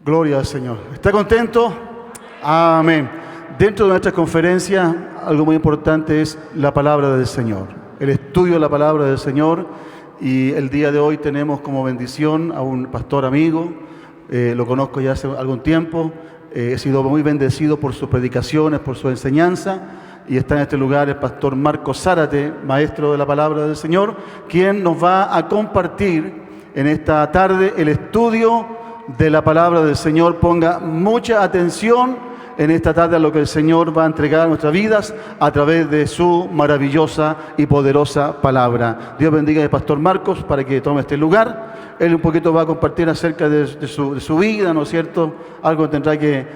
Gloria al Señor. ¿Está contento? Amén. Dentro de nuestra conferencia, algo muy importante es la palabra del Señor, el estudio de la palabra del Señor. Y el día de hoy tenemos como bendición a un pastor amigo, lo conozco ya hace algún tiempo, he sido muy bendecido por sus predicaciones, por su enseñanza, y está en este lugar el pastor Marcos Zárate, maestro de la palabra del Señor, quien nos va a compartir en esta tarde el estudio de la palabra del Señor. Ponga mucha atención en esta tarde a lo que el Señor va a entregar a nuestras vidas a través de su maravillosa y poderosa palabra. Dios bendiga al pastor Marcos para que tome este lugar. Él un poquito va a compartir acerca de su vida, ¿no es cierto? Algo tendrá que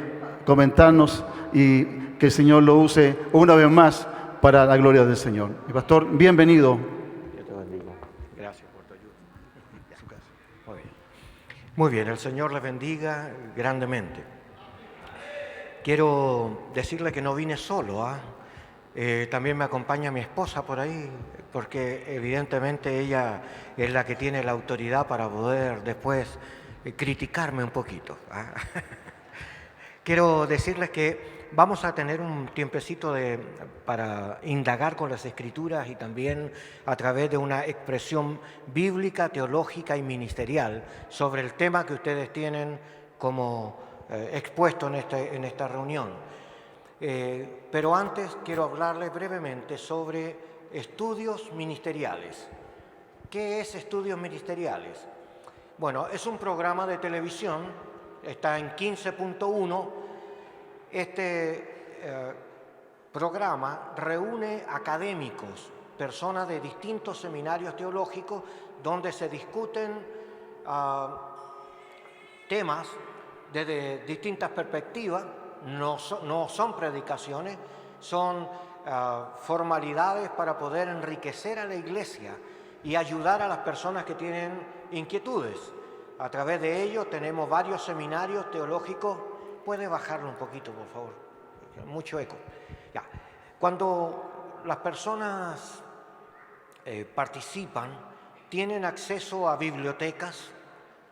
comentarnos y que el Señor lo use una vez más para la gloria del Señor. Y pastor, bienvenido. Dios te bendiga. Gracias por tu ayuda. Muy bien. Muy bien, el Señor les bendiga grandemente. Quiero decirle que no vine solo, también me acompaña mi esposa por ahí, porque evidentemente ella es la que tiene la autoridad para poder después criticarme un poquito. Quiero decirles que vamos a tener un tiempecito para indagar con las Escrituras y también a través de una expresión bíblica, teológica y ministerial sobre el tema que ustedes tienen como expuesto en esta reunión. Pero antes quiero hablarles brevemente sobre estudios ministeriales. ¿Qué es estudios ministeriales? Bueno, es un programa de televisión, está en 15.1. Este programa reúne académicos, personas de distintos seminarios teológicos, donde se discuten temas desde distintas perspectivas. No son predicaciones, son formalidades para poder enriquecer a la iglesia y ayudar a las personas que tienen inquietudes. A través de ello tenemos varios seminarios teológicos. ¿Puede bajarlo un poquito, por favor? Mucho eco. Ya. Cuando las personas participan, tienen acceso a bibliotecas,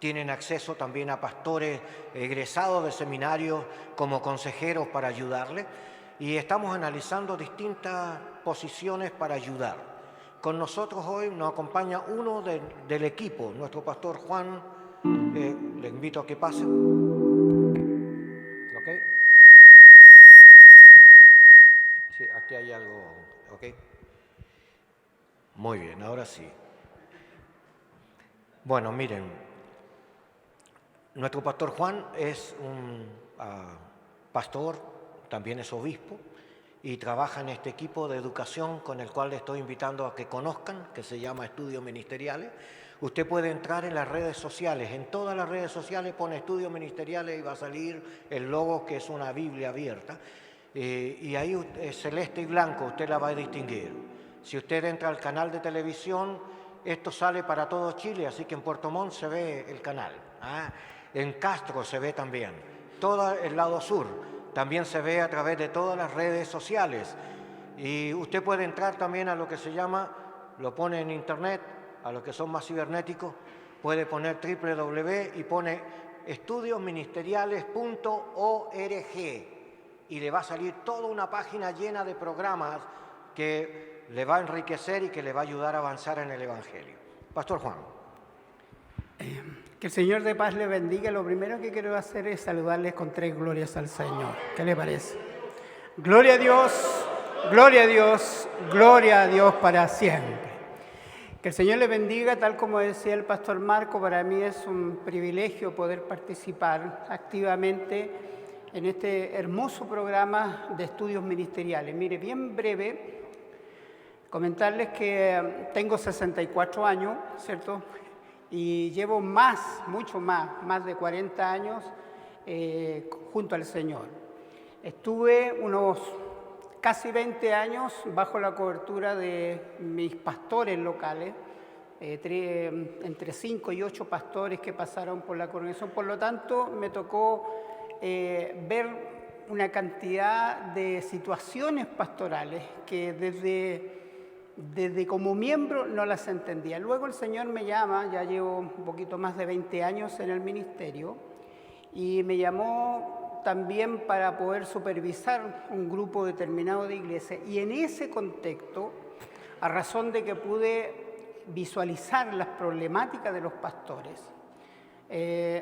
tienen acceso también a pastores egresados de seminarios como consejeros para ayudarles, y estamos analizando distintas posiciones para ayudar. Con nosotros hoy nos acompaña uno del equipo, nuestro pastor Juan. Le invito a que pase. ¿Ok? Sí, aquí hay algo. ¿Ok? Muy bien, ahora sí. Bueno, miren. Nuestro pastor Juan es un pastor, también es obispo, y trabaja en este equipo de educación con el cual le estoy invitando a que conozcan, que se llama Estudios Ministeriales. Usted puede entrar en las redes sociales, en todas las redes sociales pone Estudios Ministeriales y va a salir el logo, que es una Biblia abierta, y ahí celeste y blanco, usted la va a distinguir. Si usted entra al canal de televisión, esto sale para todo Chile, así que en Puerto Montt se ve el canal. En Castro se ve también, todo el lado sur también se ve a través de todas las redes sociales. Y usted puede entrar también a lo que se llama, lo pone en internet, a los que son más cibernéticos, puede poner www y pone estudiosministeriales.org y le va a salir toda una página llena de programas que le va a enriquecer y que le va a ayudar a avanzar en el Evangelio. Pastor Juan. Que el Señor de paz le bendiga. Lo primero que quiero hacer es saludarles con 3 glorias al Señor. ¿Qué le parece? Gloria a Dios, gloria a Dios, gloria a Dios para siempre. Que el Señor le bendiga, tal como decía el pastor Marco. Para mí es un privilegio poder participar activamente en este hermoso programa de estudios ministeriales. Mire, bien breve, comentarles que tengo 64 años, ¿cierto? Y llevo mucho más de 40 años junto al Señor. Estuve unos casi 20 años bajo la cobertura de mis pastores locales, entre 5 y 8 pastores que pasaron por la congregación. Por lo tanto, me tocó ver una cantidad de situaciones pastorales que desde como miembro no las entendía. Luego el Señor me llama, ya llevo un poquito más de 20 años en el ministerio, y me llamó también para poder supervisar un grupo determinado de iglesias, y en ese contexto, a razón de que pude visualizar las problemáticas de los pastores,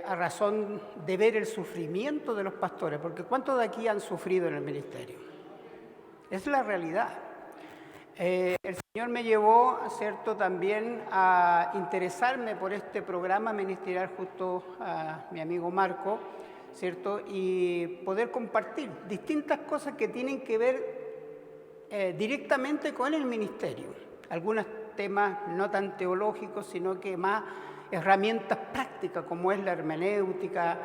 a razón de ver el sufrimiento de los pastores, porque ¿cuántos de aquí han sufrido en el ministerio? Es la realidad. El Señor me llevó, ¿cierto?, también a interesarme por este programa ministerial justo a mi amigo Marco, ¿cierto?, y poder compartir distintas cosas que tienen que ver directamente con el ministerio. Algunos temas no tan teológicos, sino que más herramientas prácticas, como es la hermenéutica,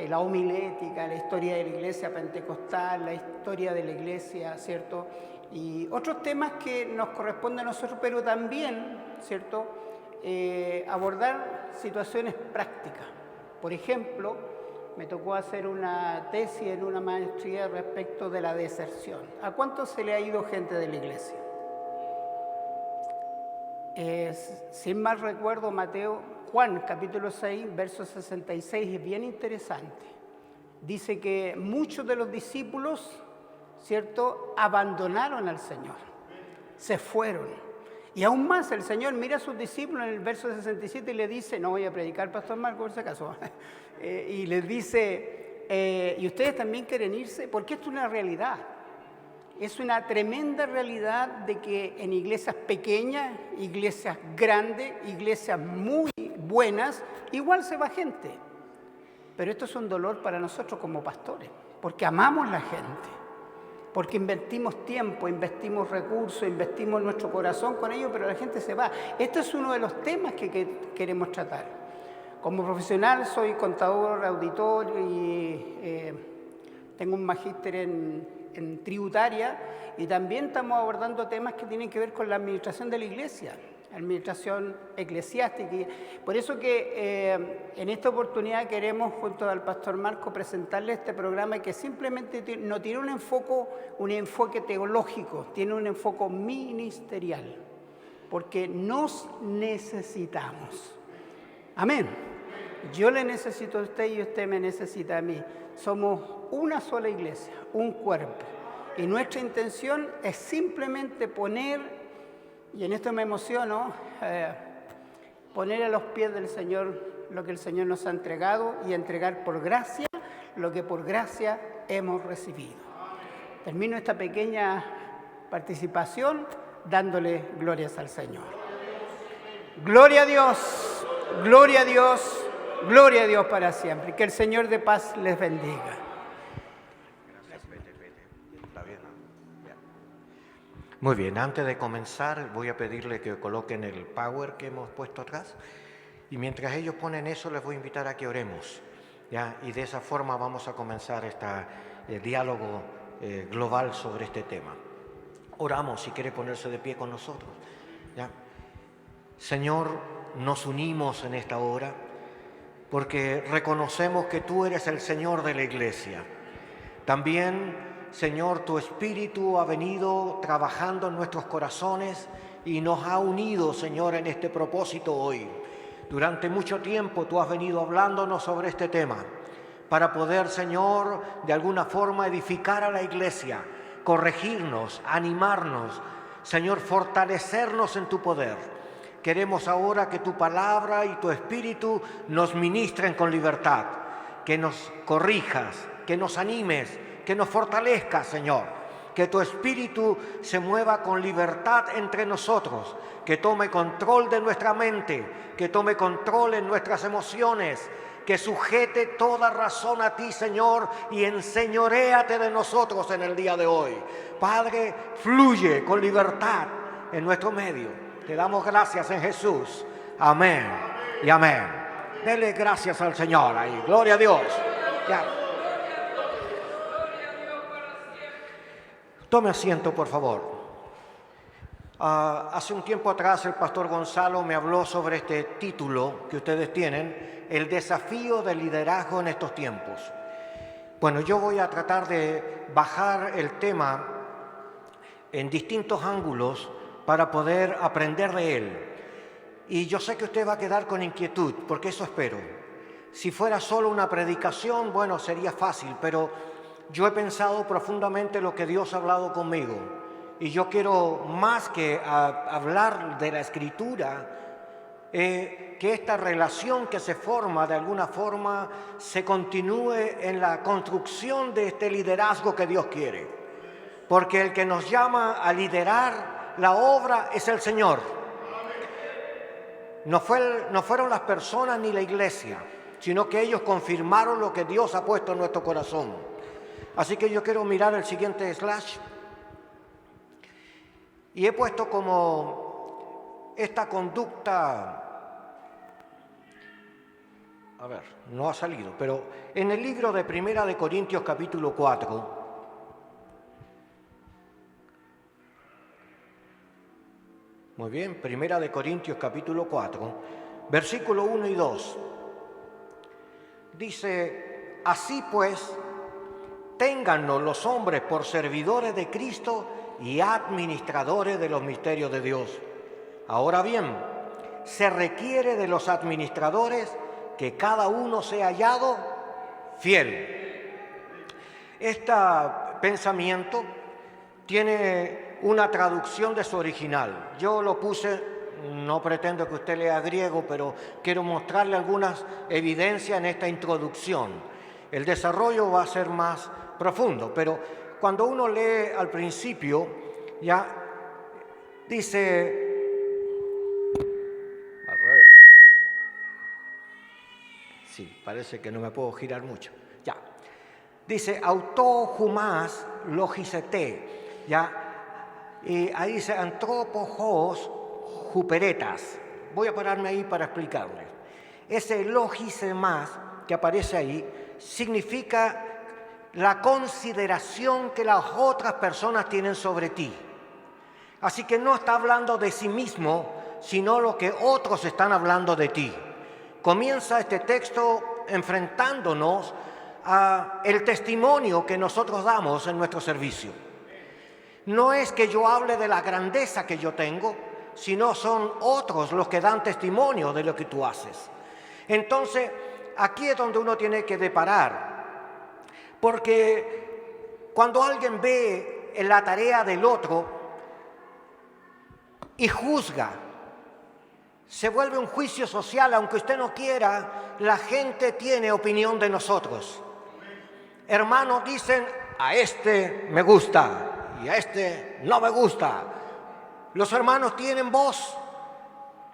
la homilética, la historia de la iglesia pentecostal, la historia de la iglesia, ¿cierto?, y otros temas que nos corresponden a nosotros, pero también, ¿cierto?, abordar situaciones prácticas. Por ejemplo, me tocó hacer una tesis en una maestría respecto de la deserción. ¿A cuánto se le ha ido gente de la iglesia? Sin mal recuerdo, Juan capítulo 6, verso 66, es bien interesante. Dice que muchos de los discípulos, ¿cierto?, abandonaron al Señor, se fueron. Y aún más, el Señor mira a sus discípulos en el verso 67 y le dice, no voy a predicar, Pastor Marco, por si acaso, y les dice, ¿y ustedes también quieren irse? Porque esto es una realidad. Es una tremenda realidad de que en iglesias pequeñas, iglesias grandes, iglesias muy buenas, igual se va gente. Pero esto es un dolor para nosotros como pastores, porque amamos la gente, porque invertimos tiempo, investimos recursos, investimos nuestro corazón con ellos, pero la gente se va. Este es uno de los temas que queremos tratar. Como profesional soy contador, auditor y tengo un magíster en tributaria, y también estamos abordando temas que tienen que ver con la administración de la iglesia, administración eclesiástica. Y por eso que en esta oportunidad queremos, junto al pastor Marco, presentarle este programa que simplemente no tiene un enfoque teológico, tiene un enfoque ministerial, porque nos necesitamos. Amén. Yo le necesito a usted y usted me necesita a mí. Somos una sola iglesia, un cuerpo. Y nuestra intención es simplemente poner, y en esto me emociono, poner a los pies del Señor lo que el Señor nos ha entregado y entregar por gracia lo que por gracia hemos recibido. Termino esta pequeña participación dándole glorias al Señor. Gloria a Dios, gloria a Dios. Gloria a Dios para siempre. Que el Señor de paz les bendiga. Muy bien, antes de comenzar voy a pedirle que coloquen el power que hemos puesto atrás, y mientras ellos ponen eso les voy a invitar a que oremos, ¿ya? Y de esa forma vamos a comenzar este diálogo global sobre este tema. Oramos, si quiere ponerse de pie con nosotros, ¿ya? Señor, nos unimos en esta hora porque reconocemos que tú eres el Señor de la iglesia. También, Señor, tu Espíritu ha venido trabajando en nuestros corazones y nos ha unido, Señor, en este propósito hoy. Durante mucho tiempo tú has venido hablándonos sobre este tema para poder, Señor, de alguna forma edificar a la iglesia, corregirnos, animarnos, Señor, fortalecernos en tu poder. Queremos ahora que tu palabra y tu Espíritu nos ministren con libertad, que nos corrijas, que nos animes, que nos fortalezcas, Señor. Que tu Espíritu se mueva con libertad entre nosotros, que tome control de nuestra mente, que tome control en nuestras emociones, que sujete toda razón a ti, Señor, y enseñoréate de nosotros en el día de hoy. Padre, fluye con libertad en nuestro medio. Te damos gracias en Jesús. Amén y amén. Dele gracias al Señor ahí. Gloria a Dios. Ya. Tome asiento, por favor. Hace un tiempo atrás el pastor Gonzalo me habló sobre este título que ustedes tienen, el desafío del liderazgo en estos tiempos. Bueno, yo voy a tratar de bajar el tema en distintos ángulos para poder aprender de él. Y yo sé que usted va a quedar con inquietud, porque eso espero. si fuera solo una predicación, bueno, sería fácil, pero yo he pensado profundamente lo que Dios ha hablado conmigo. Y yo quiero, más que hablar de la Escritura, que esta relación que se forma de alguna forma se continúe en la construcción de este liderazgo que Dios quiere. Porque el que nos llama a liderar la obra es el Señor. No fueron las personas ni la iglesia, sino que ellos confirmaron lo que Dios ha puesto en nuestro corazón. Así que yo quiero mirar el siguiente slash. Y he puesto como esta conducta, a ver, no ha salido, pero en el libro de Primera de Corintios capítulo 4, muy bien, Primera de Corintios capítulo 4, versículo 1 y 2, dice: así pues, téngannos los hombres por servidores de Cristo y administradores de los misterios de Dios. Ahora bien, se requiere de los administradores que cada uno sea hallado fiel. Este pensamiento tiene una traducción de su original. Yo lo puse, no pretendo que usted lea griego, pero quiero mostrarle algunas evidencias en esta introducción. El desarrollo va a ser más profundo, pero cuando uno lee al principio, ya dice, al revés, sí, parece que no me puedo girar mucho, ya, dice autójumas logisete, ya, y ahí dice antropojos juperetas. Voy a pararme ahí para explicarles. Ese logisemas que aparece ahí significa la consideración que las otras personas tienen sobre ti. Así que no está hablando de sí mismo, sino lo que otros están hablando de ti. Comienza este texto enfrentándonos a el testimonio que nosotros damos en nuestro servicio. No es que yo hable de la grandeza que yo tengo, sino son otros los que dan testimonio de lo que tú haces. Entonces, aquí es donde uno tiene que deparar. Porque cuando alguien ve la tarea del otro y juzga, se vuelve un juicio social, aunque usted no quiera, la gente tiene opinión de nosotros. Hermanos dicen, a este me gusta y a este no me gusta. Los hermanos tienen voz,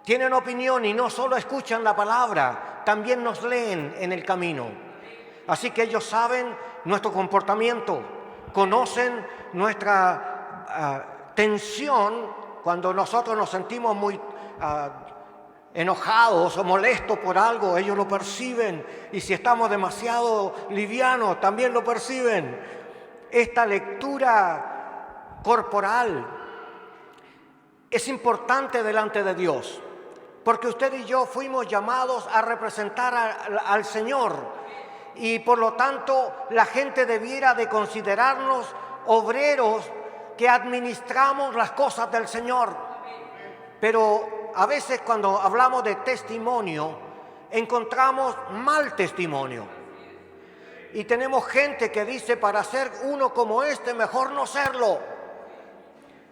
tienen opinión y no solo escuchan la palabra, también nos leen en el camino. Así que ellos saben nuestro comportamiento, conocen nuestra tensión cuando nosotros nos sentimos muy enojados o molestos por algo, ellos lo perciben, y si estamos demasiado livianos también lo perciben. Esta lectura corporal es importante delante de Dios, porque usted y yo fuimos llamados a representar al Señor. Y por lo tanto la gente debiera de considerarnos obreros que administramos las cosas del Señor. Pero a veces cuando hablamos de testimonio encontramos mal testimonio. Y tenemos gente que dice, para ser uno como este mejor no serlo.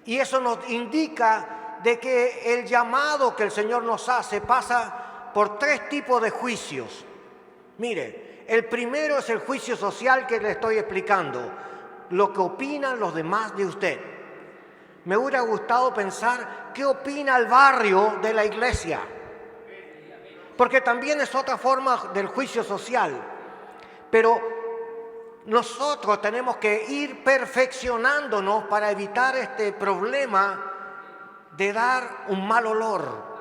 Y eso nos indica de que el llamado que el Señor nos hace pasa por 3 tipos de juicios. Mire, el primero es el juicio social que le estoy explicando, lo que opinan los demás de usted. Me hubiera gustado pensar qué opina el barrio de la iglesia, porque también es otra forma del juicio social. Pero nosotros tenemos que ir perfeccionándonos para evitar este problema de dar un mal olor.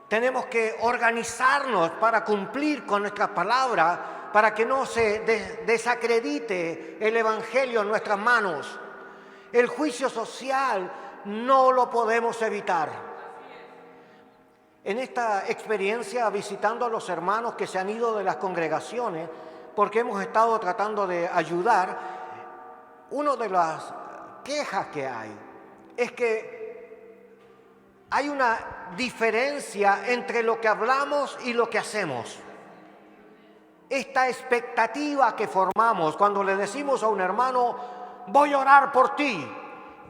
Tenemos que organizarnos para cumplir con nuestras palabras, para que no se desacredite el Evangelio en nuestras manos. El juicio social no lo podemos evitar. En esta experiencia, visitando a los hermanos que se han ido de las congregaciones, porque hemos estado tratando de ayudar, una de las quejas que hay es que hay una diferencia entre lo que hablamos y lo que hacemos. esta expectativa que formamos cuando le decimos a un hermano, voy a orar por ti.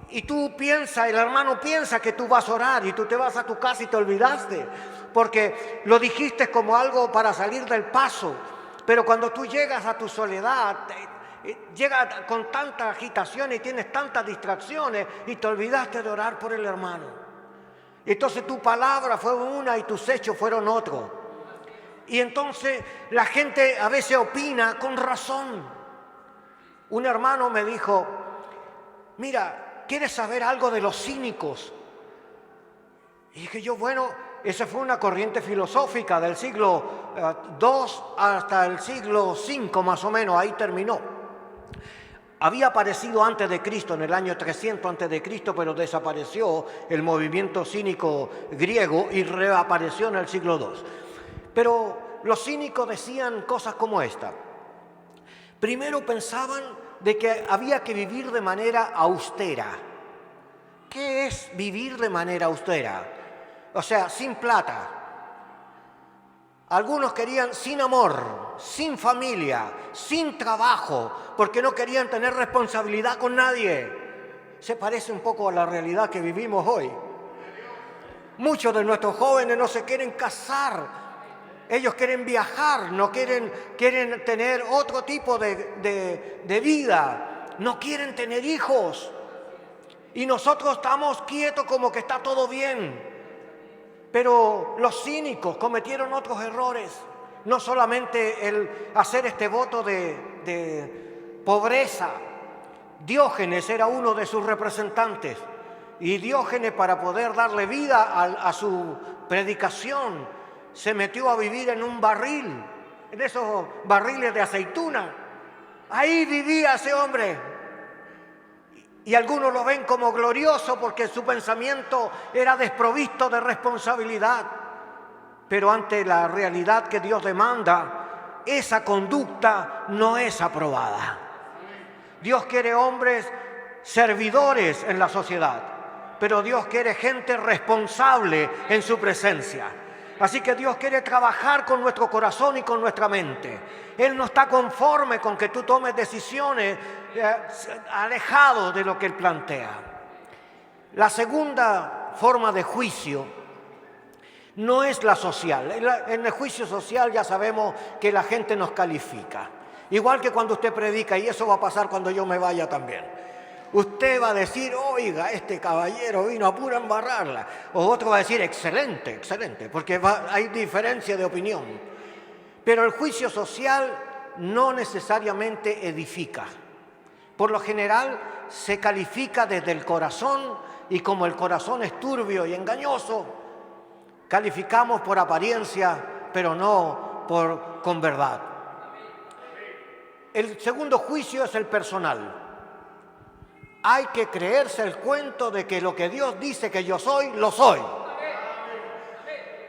Y tú piensas, el hermano piensa que tú vas a orar y tú te vas a tu casa y te olvidaste, porque lo dijiste como algo para salir del paso. Pero cuando tú llegas a tu soledad, llegas con tanta agitación y tienes tantas distracciones y te olvidaste de orar por el hermano. Entonces tu palabra fue una y tus hechos fueron otros. Y entonces la gente a veces opina con razón. Un hermano me dijo, mira, ¿quieres saber algo de los cínicos? Y dije yo, bueno, esa fue una corriente filosófica del siglo II hasta el siglo V más o menos, ahí terminó. Había aparecido antes de Cristo, en el año 300 antes de Cristo, pero desapareció el movimiento cínico griego y reapareció en el siglo II. Pero los cínicos decían cosas como esta. Primero pensaban de que había que vivir de manera austera. ¿Qué es vivir de manera austera? O sea, sin plata. Algunos querían sin amor, sin familia, sin trabajo, porque no querían tener responsabilidad con nadie. Se parece un poco a la realidad que vivimos hoy. Muchos de nuestros jóvenes no se quieren casar. Ellos quieren viajar, no quieren tener otro tipo de vida. No quieren tener hijos. Y nosotros estamos quietos como que está todo bien. Pero los cínicos cometieron otros errores. No solamente el hacer este voto de pobreza. Diógenes era uno de sus representantes. Y Diógenes, para poder darle vida a su predicación, se metió a vivir en un barril, en esos barriles de aceituna. Ahí vivía ese hombre. Y algunos lo ven como glorioso porque su pensamiento era desprovisto de responsabilidad. Pero ante la realidad que Dios demanda, esa conducta no es aprobada. Dios quiere hombres servidores en la sociedad, pero Dios quiere gente responsable en su presencia. Así que Dios quiere trabajar con nuestro corazón y con nuestra mente. Él no está conforme con que tú tomes decisiones alejados de lo que Él plantea. La segunda forma de juicio no es la social. En el juicio social ya sabemos que la gente nos califica. Igual que cuando usted predica, y eso va a pasar cuando yo me vaya también. Usted va a decir, oiga, este caballero vino a pura embarrarla. O otro va a decir, excelente, excelente, porque hay diferencia de opinión. Pero el juicio social no necesariamente edifica. Por lo general se califica desde el corazón y como el corazón es turbio y engañoso, calificamos por apariencia, pero no con verdad. El segundo juicio es el personal. Hay que creerse el cuento de que lo que Dios dice que yo soy, lo soy.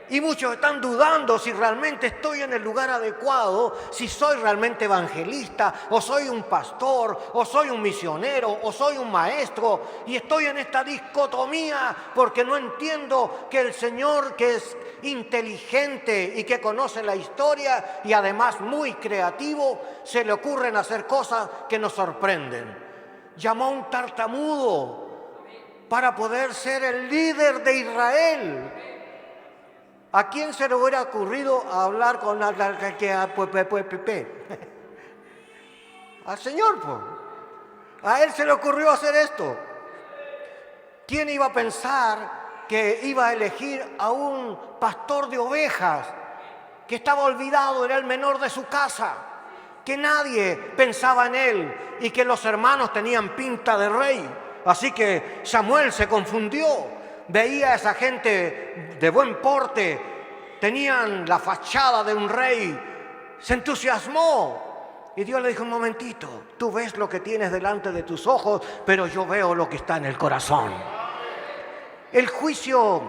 Y muchos están dudando si realmente estoy en el lugar adecuado, si soy realmente evangelista, o soy un pastor, o soy un misionero, o soy un maestro. Y estoy en esta dicotomía porque no entiendo que el Señor, que es inteligente y que conoce la historia y además muy creativo, se le ocurren hacer cosas que nos sorprenden. Llamó a un tartamudo para poder ser el líder de Israel. ¿A quién se le hubiera ocurrido hablar con la al Señor, pues? A Él se le ocurrió hacer esto. ¿Quién iba a pensar que iba a elegir a un pastor de ovejas que estaba olvidado, era el menor de su casa, que nadie pensaba en él y que los hermanos tenían pinta de rey? Así que Samuel se confundió, veía a esa gente de buen porte, tenían la fachada de un rey, se entusiasmó y Dios le dijo: un momentito, tú ves lo que tienes delante de tus ojos, pero yo veo lo que está en el corazón. El juicio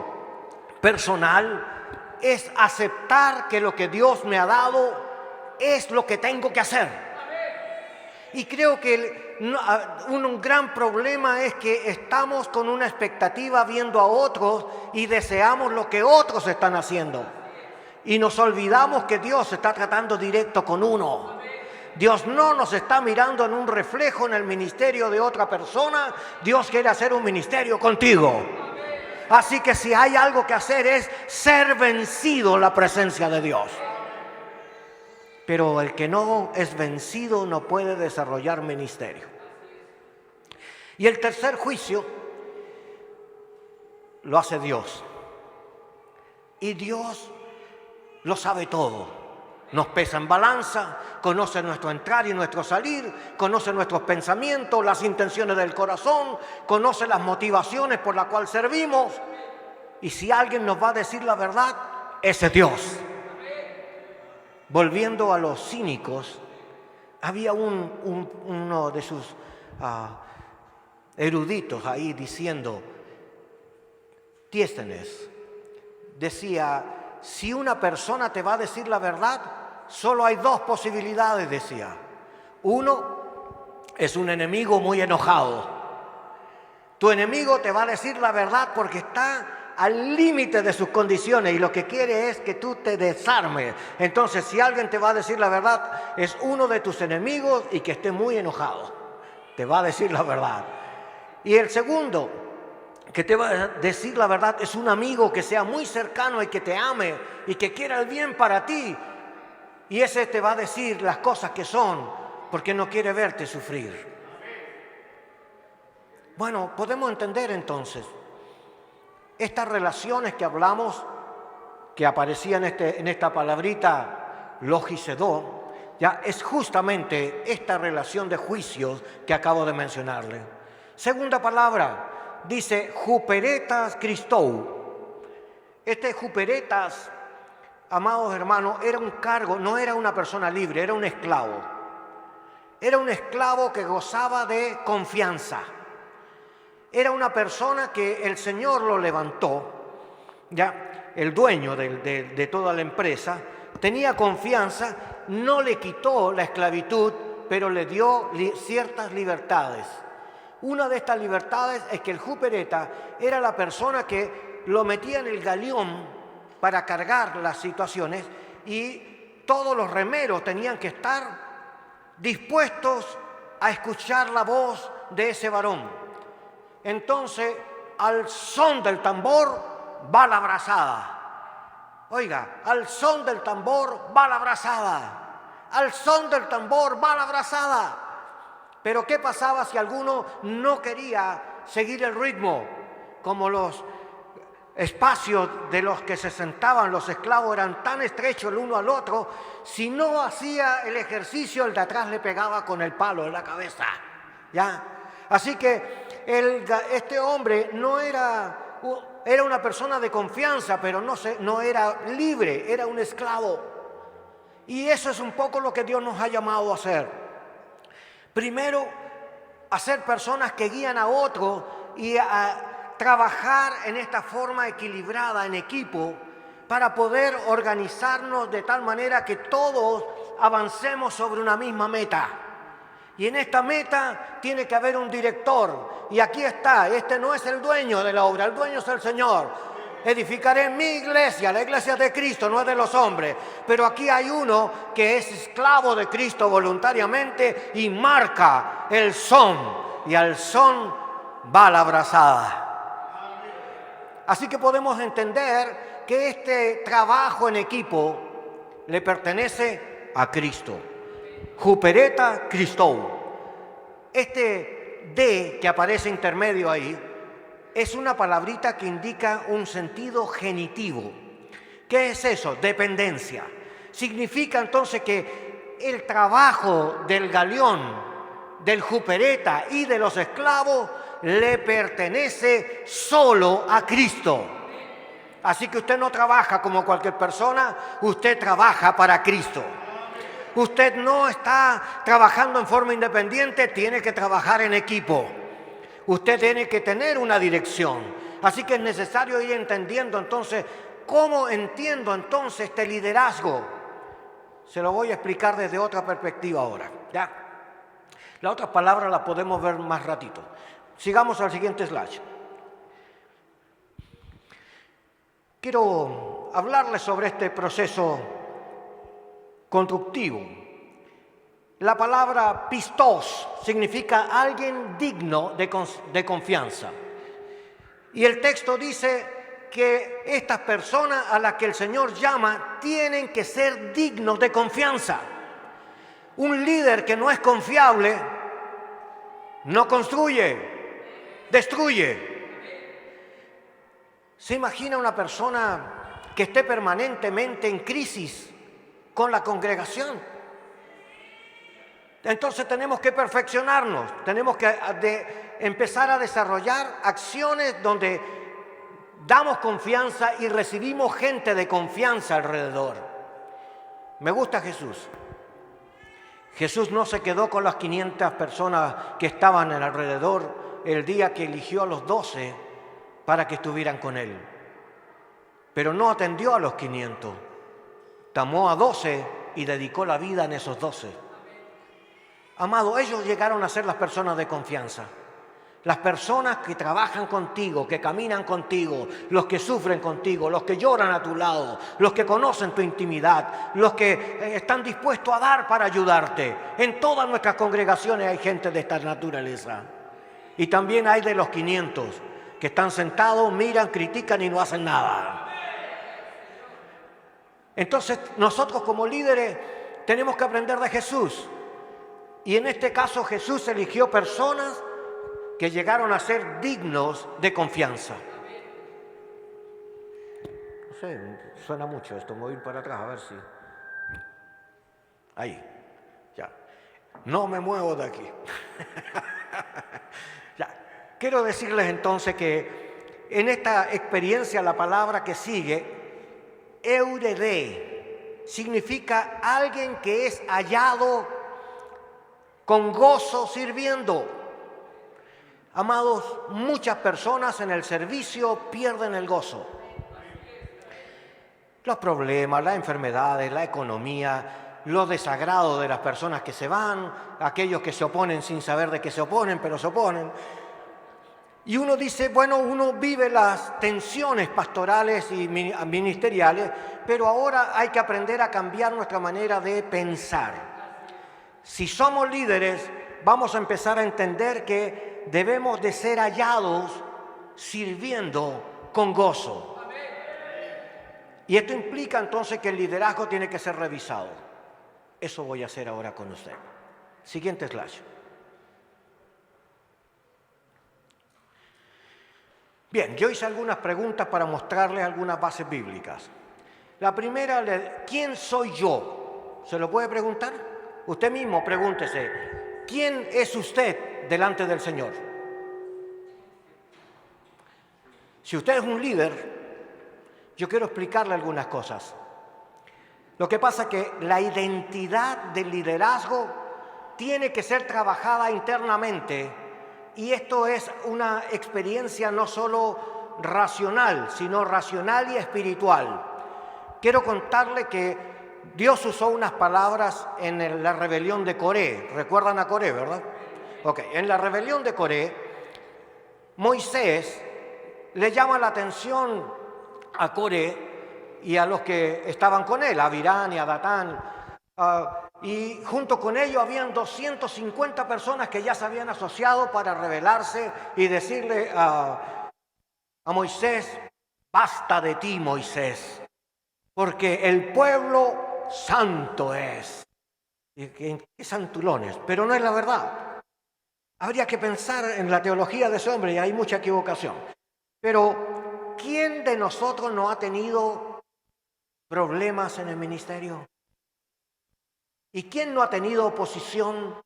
personal es aceptar que lo que Dios me ha dado es lo que tengo que hacer. Y creo que un gran problema es que estamos con una expectativa viendo a otros y deseamos lo que otros están haciendo. Y nos olvidamos que Dios está tratando directo con uno. Dios no nos está mirando en un reflejo en el ministerio de otra persona. Dios quiere hacer un ministerio contigo. Así que si hay algo que hacer es ser vencido en la presencia de Dios. Pero el que no es vencido no puede desarrollar ministerio. Y el tercer juicio lo hace Dios. Y Dios lo sabe todo. Nos pesa en balanza, conoce nuestro entrar y nuestro salir, conoce nuestros pensamientos, las intenciones del corazón, conoce las motivaciones por las cuales servimos. Y si alguien nos va a decir la verdad, ese es Dios. Volviendo a los cínicos, había uno de sus eruditos ahí diciendo, Diógenes decía, si una persona te va a decir la verdad, solo hay dos posibilidades, decía. Uno es un enemigo muy enojado. Tu enemigo te va a decir la verdad porque está al límite de sus condiciones y lo que quiere es que tú te desarmes. Entonces, si alguien te va a decir la verdad, es uno de tus enemigos y que esté muy enojado. Te va a decir la verdad. Y el segundo que te va a decir la verdad es un amigo que sea muy cercano y que te ame y que quiera el bien para ti. Y ese te va a decir las cosas que son porque no quiere verte sufrir. Bueno, podemos entender entonces estas relaciones que hablamos, que aparecían en esta palabrita logisedó, ya es justamente esta relación de juicios que acabo de mencionarle. Segunda palabra, dice Huperetas Christou. Este Huperetas, amados hermanos, era un cargo, no era una persona libre, era un esclavo. Era un esclavo que gozaba de confianza. Era una persona que el Señor lo levantó, ya el dueño de toda la empresa, tenía confianza, no le quitó la esclavitud, pero le dio ciertas libertades. Una de estas libertades es que el Hupereta era la persona que lo metía en el galeón para cargar las situaciones y todos los remeros tenían que estar dispuestos a escuchar la voz de ese varón. Entonces, al son del tambor va la brazada. Oiga, al son del tambor va la brazada. Al son del tambor va la brazada. Pero ¿qué pasaba si alguno no quería seguir el ritmo? Como los espacios de los que se sentaban los esclavos eran tan estrechos el uno al otro, si no hacía el ejercicio, el de atrás le pegaba con el palo en la cabeza. ¿Ya? Así que este hombre no era una persona de confianza, pero no era libre, era un esclavo. Y eso es un poco lo que Dios nos ha llamado a hacer. Primero, a ser personas que guían a otros y a trabajar en esta forma equilibrada, en equipo, para poder organizarnos de tal manera que todos avancemos sobre una misma meta. Y en esta meta tiene que haber un director. Y aquí está, este no es el dueño de la obra, el dueño es el Señor. Edificaré mi iglesia, la iglesia de Cristo, no es de los hombres. Pero aquí hay uno que es esclavo de Cristo voluntariamente y marca el son. Y al son va la brazada. Así que podemos entender que este trabajo en equipo le pertenece a Cristo. Hupereta Christou. Este D que aparece intermedio ahí es una palabrita que indica un sentido genitivo. ¿Qué es eso? Dependencia. Significa entonces que el trabajo del galeón, del Hupereta y de los esclavos le pertenece solo a Cristo. Así que usted no trabaja como cualquier persona, usted trabaja para Cristo. Usted no está trabajando en forma independiente, tiene que trabajar en equipo. Usted tiene que tener una dirección. Así que es necesario ir entendiendo entonces, ¿cómo entiendo entonces este liderazgo? Se lo voy a explicar desde otra perspectiva ahora, ¿ya? Las otras palabras las podemos ver más ratito. Sigamos al siguiente slide. Quiero hablarles sobre este proceso constructivo. La palabra pistos significa alguien digno de confianza. Y el texto dice que estas personas a las que el Señor llama tienen que ser dignos de confianza. Un líder que no es confiable no construye, destruye. ¿Se imagina una persona que esté permanentemente en crisis con la congregación? Entonces tenemos que perfeccionarnos, tenemos que empezar a desarrollar acciones donde damos confianza y recibimos gente de confianza alrededor. Me gusta Jesús. Jesús no se quedó con las 500 personas que estaban alrededor el día que eligió a los 12 para que estuvieran con Él. Pero no atendió a los 500. Tomó a 12 y dedicó la vida en esos 12. Amado, ellos llegaron a ser las personas de confianza. Las personas que trabajan contigo, que caminan contigo, los que sufren contigo, los que lloran a tu lado, los que conocen tu intimidad, los que están dispuestos a dar para ayudarte. En todas nuestras congregaciones hay gente de esta naturaleza. Y también hay de los 500 que están sentados, miran, critican y no hacen nada. Entonces, nosotros como líderes tenemos que aprender de Jesús. Y en este caso Jesús eligió personas que llegaron a ser dignos de confianza. No sé, suena mucho esto, me voy a ir para atrás a ver si... Ahí, ya. No me muevo de aquí. Ya. Quiero decirles entonces que en esta experiencia la palabra que sigue, eurede, significa alguien que es hallado con gozo sirviendo. Amados, muchas personas en el servicio pierden el gozo. Los problemas, las enfermedades, la economía, los desagrados de las personas que se van, aquellos que se oponen sin saber de qué se oponen, pero se oponen. Y uno dice, bueno, uno vive las tensiones pastorales y ministeriales, pero ahora hay que aprender a cambiar nuestra manera de pensar. Si somos líderes, vamos a empezar a entender que debemos de ser hallados sirviendo con gozo. Y esto implica entonces que el liderazgo tiene que ser revisado. Eso voy a hacer ahora con usted. Siguiente slide. Bien, yo hice algunas preguntas para mostrarles algunas bases bíblicas. La primera, ¿quién soy yo? ¿Se lo puede preguntar? Usted mismo pregúntese, ¿quién es usted delante del Señor? Si usted es un líder, yo quiero explicarle algunas cosas. Lo que pasa es que la identidad del liderazgo tiene que ser trabajada internamente, y esto es una experiencia no solo racional, sino racional y espiritual. Quiero contarle que Dios usó unas palabras en la rebelión de Coré. ¿Recuerdan a Coré, verdad? Ok, en la rebelión de Coré, Moisés le llama la atención a Coré y a los que estaban con él, a Abirán y a Datán. Y junto con ellos habían 250 personas que ya se habían asociado para rebelarse y decirle a Moisés, basta de ti, Moisés, porque el pueblo santo es. Y qué santulones, pero no es la verdad. Habría que pensar en la teología de ese hombre y hay mucha equivocación. Pero, ¿quién de nosotros no ha tenido problemas en el ministerio? ¿Y quién no ha tenido oposición?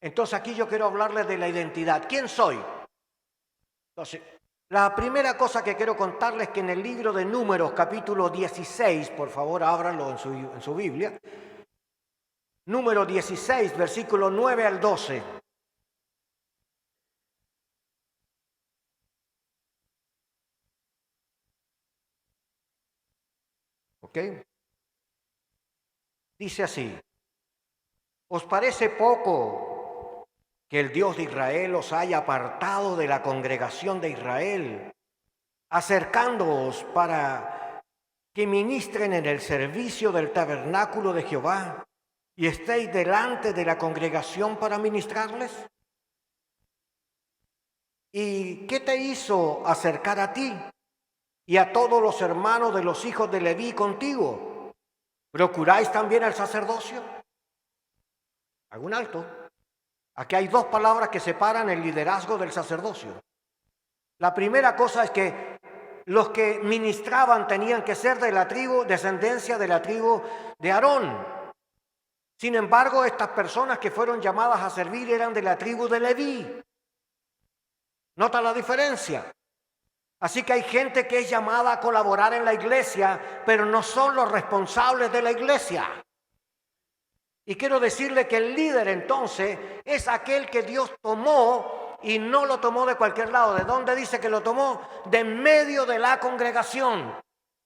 Entonces aquí yo quiero hablarles de la identidad. ¿Quién soy? Entonces, la primera cosa que quiero contarles es que en el libro de Números, capítulo 16, por favor ábranlo en su Biblia, Número 16, versículo 9 al 12. ¿Ok? Dice así, ¿os parece poco que el Dios de Israel os haya apartado de la congregación de Israel, acercándoos para que ministren en el servicio del tabernáculo de Jehová y estéis delante de la congregación para ministrarles? ¿Y qué te hizo acercar a ti y a todos los hermanos de los hijos de Leví contigo? ¿Procuráis también el sacerdocio? Hago un alto. Aquí hay dos palabras que separan el liderazgo del sacerdocio. La primera cosa es que los que ministraban tenían que ser de la tribu, descendencia de la tribu de Aarón. Sin embargo, estas personas que fueron llamadas a servir eran de la tribu de Leví. ¿Nota la diferencia? Así que hay gente que es llamada a colaborar en la iglesia, pero no son los responsables de la iglesia. Y quiero decirle que el líder entonces es aquel que Dios tomó y no lo tomó de cualquier lado. ¿De dónde dice que lo tomó? De en medio de la congregación.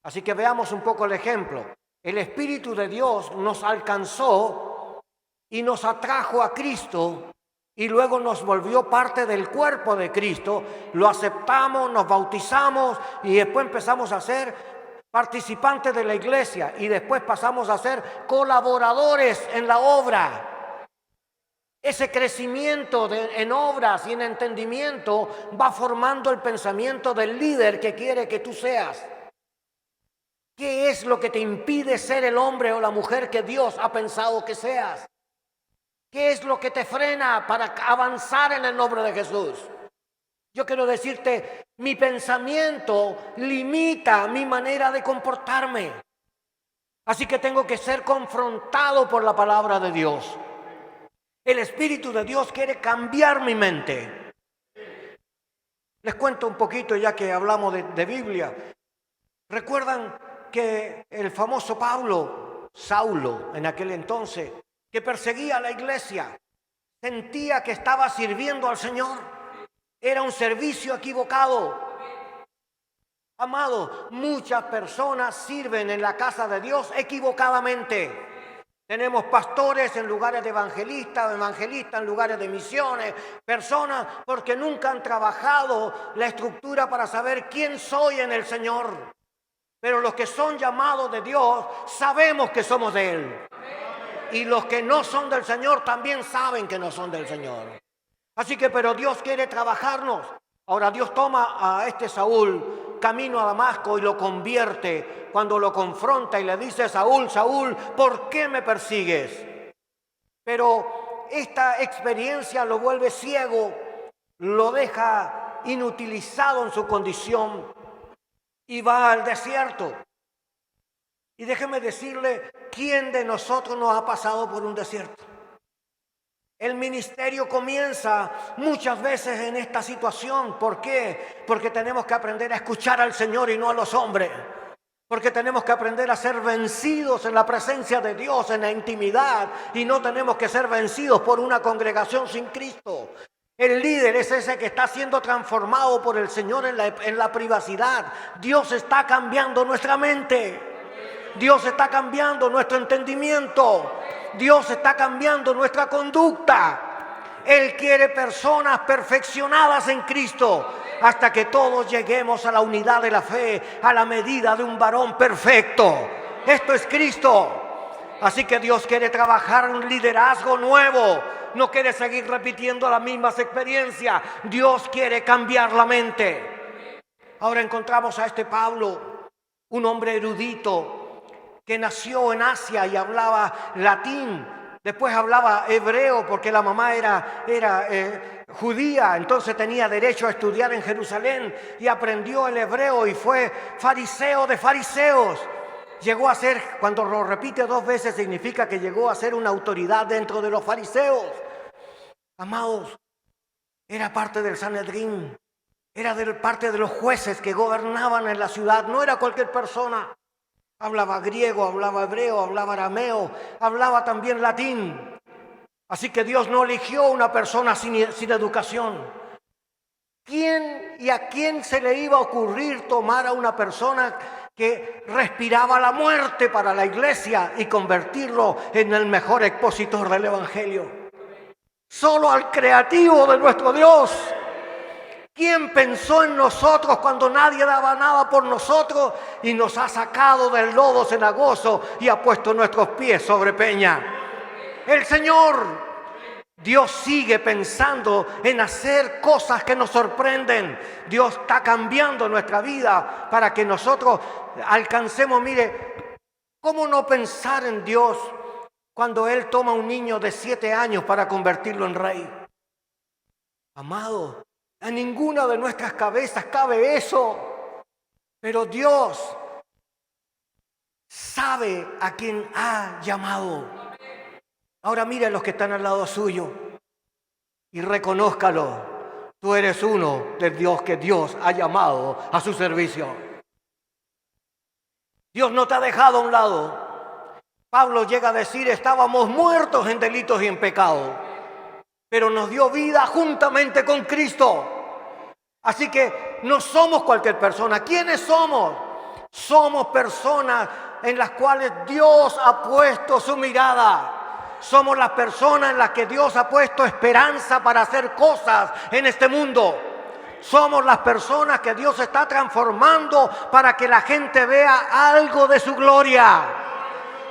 Así que veamos un poco el ejemplo. El Espíritu de Dios nos alcanzó y nos atrajo a Cristo y luego nos volvió parte del cuerpo de Cristo. Lo aceptamos, nos bautizamos y después empezamos a ser participantes de la iglesia y después pasamos a ser colaboradores en la obra. Ese crecimiento en obras y en entendimiento va formando el pensamiento del líder que quiere que tú seas. ¿Qué es lo que te impide ser el hombre o la mujer que Dios ha pensado que seas? ¿Qué es lo que te frena para avanzar en el nombre de Jesús? Yo quiero decirte, mi pensamiento limita mi manera de comportarme. Así que tengo que ser confrontado por la palabra de Dios. El Espíritu de Dios quiere cambiar mi mente. Les cuento un poquito ya que hablamos de Biblia. ¿Recuerdan que el famoso Saulo en aquel entonces, que perseguía a la iglesia, sentía que estaba sirviendo al Señor? Era un servicio equivocado. Amado, muchas personas sirven en la casa de Dios equivocadamente. Tenemos pastores en lugares de evangelistas en lugares de misiones, personas porque nunca han trabajado la estructura para saber quién soy en el Señor. Pero los que son llamados de Dios sabemos que somos de Él. Y los que no son del Señor también saben que no son del Señor. Así que, pero Dios quiere trabajarnos. Ahora Dios toma a este Saúl camino a Damasco y lo convierte cuando lo confronta y le dice: Saúl, Saúl, ¿por qué me persigues? Pero esta experiencia lo vuelve ciego, lo deja inutilizado en su condición y va al desierto. Y déjeme decirle, ¿quién de nosotros no ha pasado por un desierto? El ministerio comienza muchas veces en esta situación. ¿Por qué? Porque tenemos que aprender a escuchar al Señor y no a los hombres. Porque tenemos que aprender a ser vencidos en la presencia de Dios, en la intimidad. Y no tenemos que ser vencidos por una congregación sin Cristo. El líder es ese que está siendo transformado por el Señor en la privacidad. Dios está cambiando nuestra mente. Dios está cambiando nuestro entendimiento. Dios está cambiando nuestra conducta. Él quiere personas perfeccionadas en Cristo hasta que todos lleguemos a la unidad de la fe, a la medida de un varón perfecto. Esto es Cristo. Así que Dios quiere trabajar un liderazgo nuevo. No quiere seguir repitiendo las mismas experiencias. Dios quiere cambiar la mente. Ahora encontramos a este Pablo, un hombre erudito, que nació en Asia y hablaba latín, después hablaba hebreo porque la mamá era judía, entonces tenía derecho a estudiar en Jerusalén y aprendió el hebreo y fue fariseo de fariseos. Llegó a ser, cuando lo repite 2 veces, significa que llegó a ser una autoridad dentro de los fariseos. Amados, era parte del Sanedrín, era parte de los jueces que gobernaban en la ciudad, no era cualquier persona. Hablaba griego, hablaba hebreo, hablaba arameo, hablaba también latín. Así que Dios no eligió una persona sin educación. ¿Quién y a quién se le iba a ocurrir tomar a una persona que respiraba la muerte para la iglesia y convertirlo en el mejor expositor del evangelio? Solo al creativo de nuestro Dios. ¿Quién pensó en nosotros cuando nadie daba nada por nosotros y nos ha sacado del lodo cenagoso y ha puesto nuestros pies sobre peña? El Señor. Dios sigue pensando en hacer cosas que nos sorprenden. Dios está cambiando nuestra vida para que nosotros alcancemos, mire, ¿cómo no pensar en Dios cuando Él toma a un niño de 7 años para convertirlo en rey? Amado, a ninguna de nuestras cabezas cabe eso. Pero Dios sabe a quién ha llamado. Ahora mire a los que están al lado suyo y reconózcalo. Tú eres uno del Dios que Dios ha llamado a su servicio. Dios no te ha dejado a un lado. Pablo llega a decir, estábamos muertos en delitos y en pecado, pero nos dio vida juntamente con Cristo. Así que no somos cualquier persona. ¿Quiénes somos? Somos personas en las cuales Dios ha puesto su mirada. Somos las personas en las que Dios ha puesto esperanza para hacer cosas en este mundo. Somos las personas que Dios está transformando para que la gente vea algo de su gloria.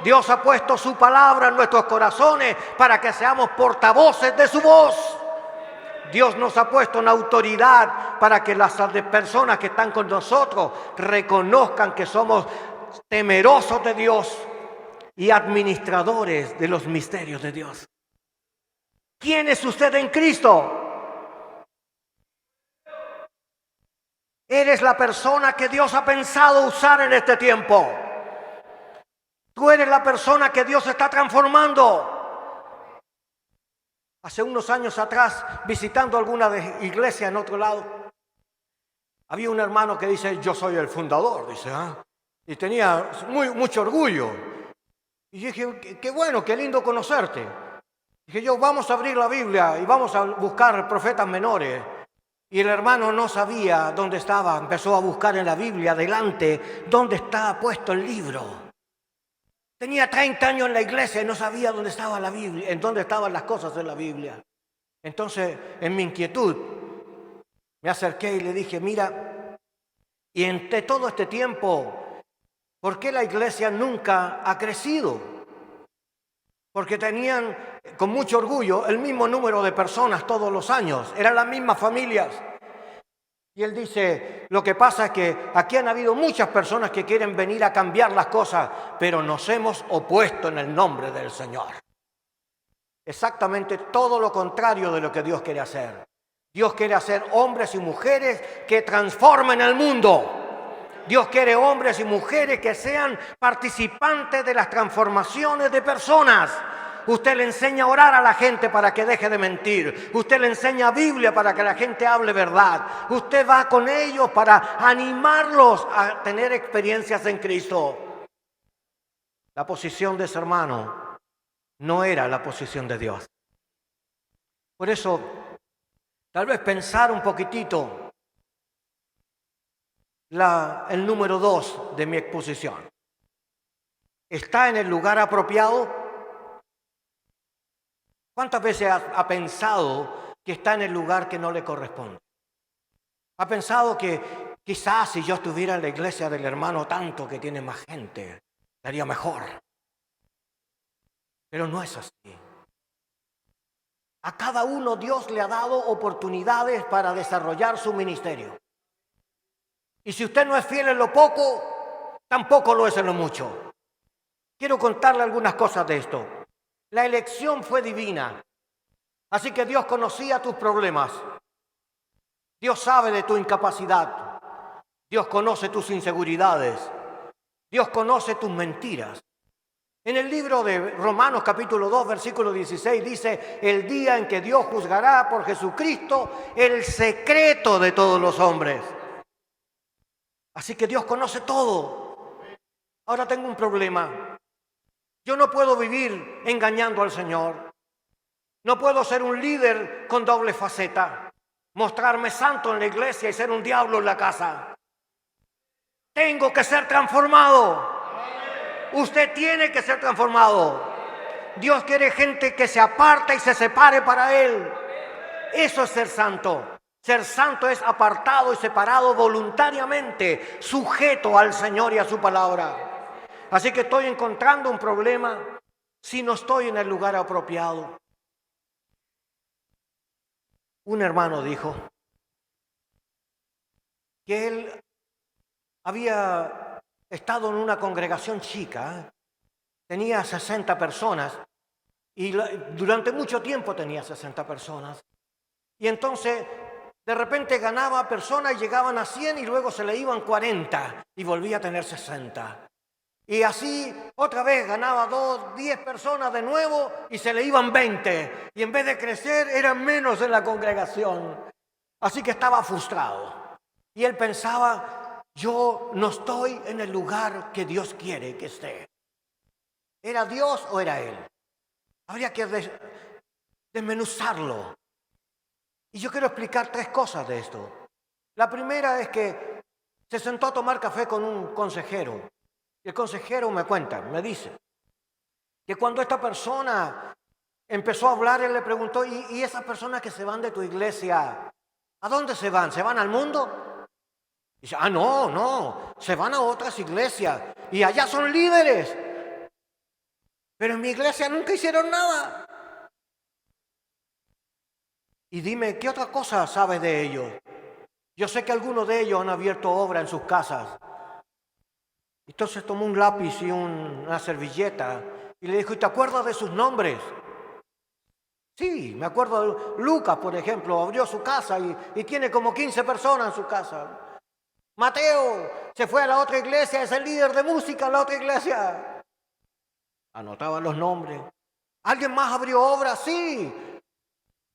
Dios ha puesto su palabra en nuestros corazones para que seamos portavoces de su voz. Dios nos ha puesto en autoridad para que las personas que están con nosotros reconozcan que somos temerosos de Dios y administradores de los misterios de Dios. ¿Quién es usted en Cristo? Eres la persona que Dios ha pensado usar en este tiempo. Tú eres la persona que Dios está transformando. Hace unos años atrás, visitando alguna iglesia en otro lado, había un hermano que dice, yo soy el fundador, dice, y tenía mucho orgullo. Y dije, qué bueno, qué lindo conocerte. Dije yo, vamos a abrir la Biblia y vamos a buscar profetas menores. Y el hermano no sabía dónde estaba, empezó a buscar en la Biblia adelante dónde estaba puesto el libro. Tenía 30 años en la iglesia y no sabía dónde estaba la Biblia, en dónde estaban las cosas en la Biblia. Entonces, en mi inquietud, me acerqué y le dije, mira, y entre todo este tiempo, ¿por qué la iglesia nunca ha crecido? Porque tenían con mucho orgullo el mismo número de personas todos los años, eran las mismas familias. Y él dice, lo que pasa es que aquí han habido muchas personas que quieren venir a cambiar las cosas, pero nos hemos opuesto en el nombre del Señor. Exactamente todo lo contrario de lo que Dios quiere hacer. Dios quiere hacer hombres y mujeres que transformen el mundo. Dios quiere hombres y mujeres que sean participantes de las transformaciones de personas. Usted le enseña a orar a la gente para que deje de mentir. Usted le enseña Biblia para que la gente hable verdad. Usted va con ellos para animarlos a tener experiencias en Cristo. La posición de ese hermano no era la posición de Dios. Por eso, tal vez pensar un poquitito el número 2 de mi exposición. ¿Está en el lugar apropiado? ¿Cuántas veces ha pensado que está en el lugar que no le corresponde? ¿Ha pensado que quizás si yo estuviera en la iglesia del hermano tanto que tiene más gente, estaría mejor? Pero no es así. A cada uno Dios le ha dado oportunidades para desarrollar su ministerio. Y si usted no es fiel en lo poco, tampoco lo es en lo mucho. Quiero contarle algunas cosas de esto. La elección fue divina. Así que Dios conocía tus problemas. Dios sabe de tu incapacidad. Dios conoce tus inseguridades. Dios conoce tus mentiras. En el libro de Romanos capítulo 2, versículo 16 dice, el día en que Dios juzgará por Jesucristo el secreto de todos los hombres. Así que Dios conoce todo. Ahora tengo un problema. Yo no puedo vivir engañando al Señor. No puedo ser un líder con doble faceta. Mostrarme santo en la iglesia y ser un diablo en la casa. Tengo que ser transformado. Usted tiene que ser transformado. Dios quiere gente que se aparta y se separe para Él. Eso es ser santo. Ser santo es apartado y separado voluntariamente, sujeto al Señor y a su palabra. Así que estoy encontrando un problema si no estoy en el lugar apropiado. Un hermano dijo que él había estado en una congregación chica, tenía 60 personas y durante mucho tiempo tenía 60 personas. Y entonces de repente ganaba personas y llegaban a 100 y luego se le iban 40 y volvía a tener 60. Y así otra vez ganaba 10 personas de nuevo y se le iban 20. Y en vez de crecer eran menos en la congregación. Así que estaba frustrado. Y él pensaba, yo no estoy en el lugar que Dios quiere que esté. ¿Era Dios o era él? Habría que desmenuzarlo. Y yo quiero explicar 3 cosas de esto. La primera es que se sentó a tomar café con un consejero. Y el consejero me dice, que cuando esta persona empezó a hablar, él le preguntó, ¿y esas personas que se van de tu iglesia, a dónde se van? ¿Se van al mundo? Y dice, no, se van a otras iglesias y allá son líderes. Pero en mi iglesia nunca hicieron nada. Y dime, ¿qué otra cosa sabes de ellos? Yo sé que algunos de ellos han abierto obra en sus casas. Entonces tomó un lápiz y una servilleta y le dijo, ¿y te acuerdas de sus nombres? Sí, me acuerdo de Lucas, por ejemplo, abrió su casa y tiene como 15 personas en su casa. Mateo se fue a la otra iglesia, es el líder de música en la otra iglesia. Anotaba los nombres. ¿Alguien más abrió obra? Sí.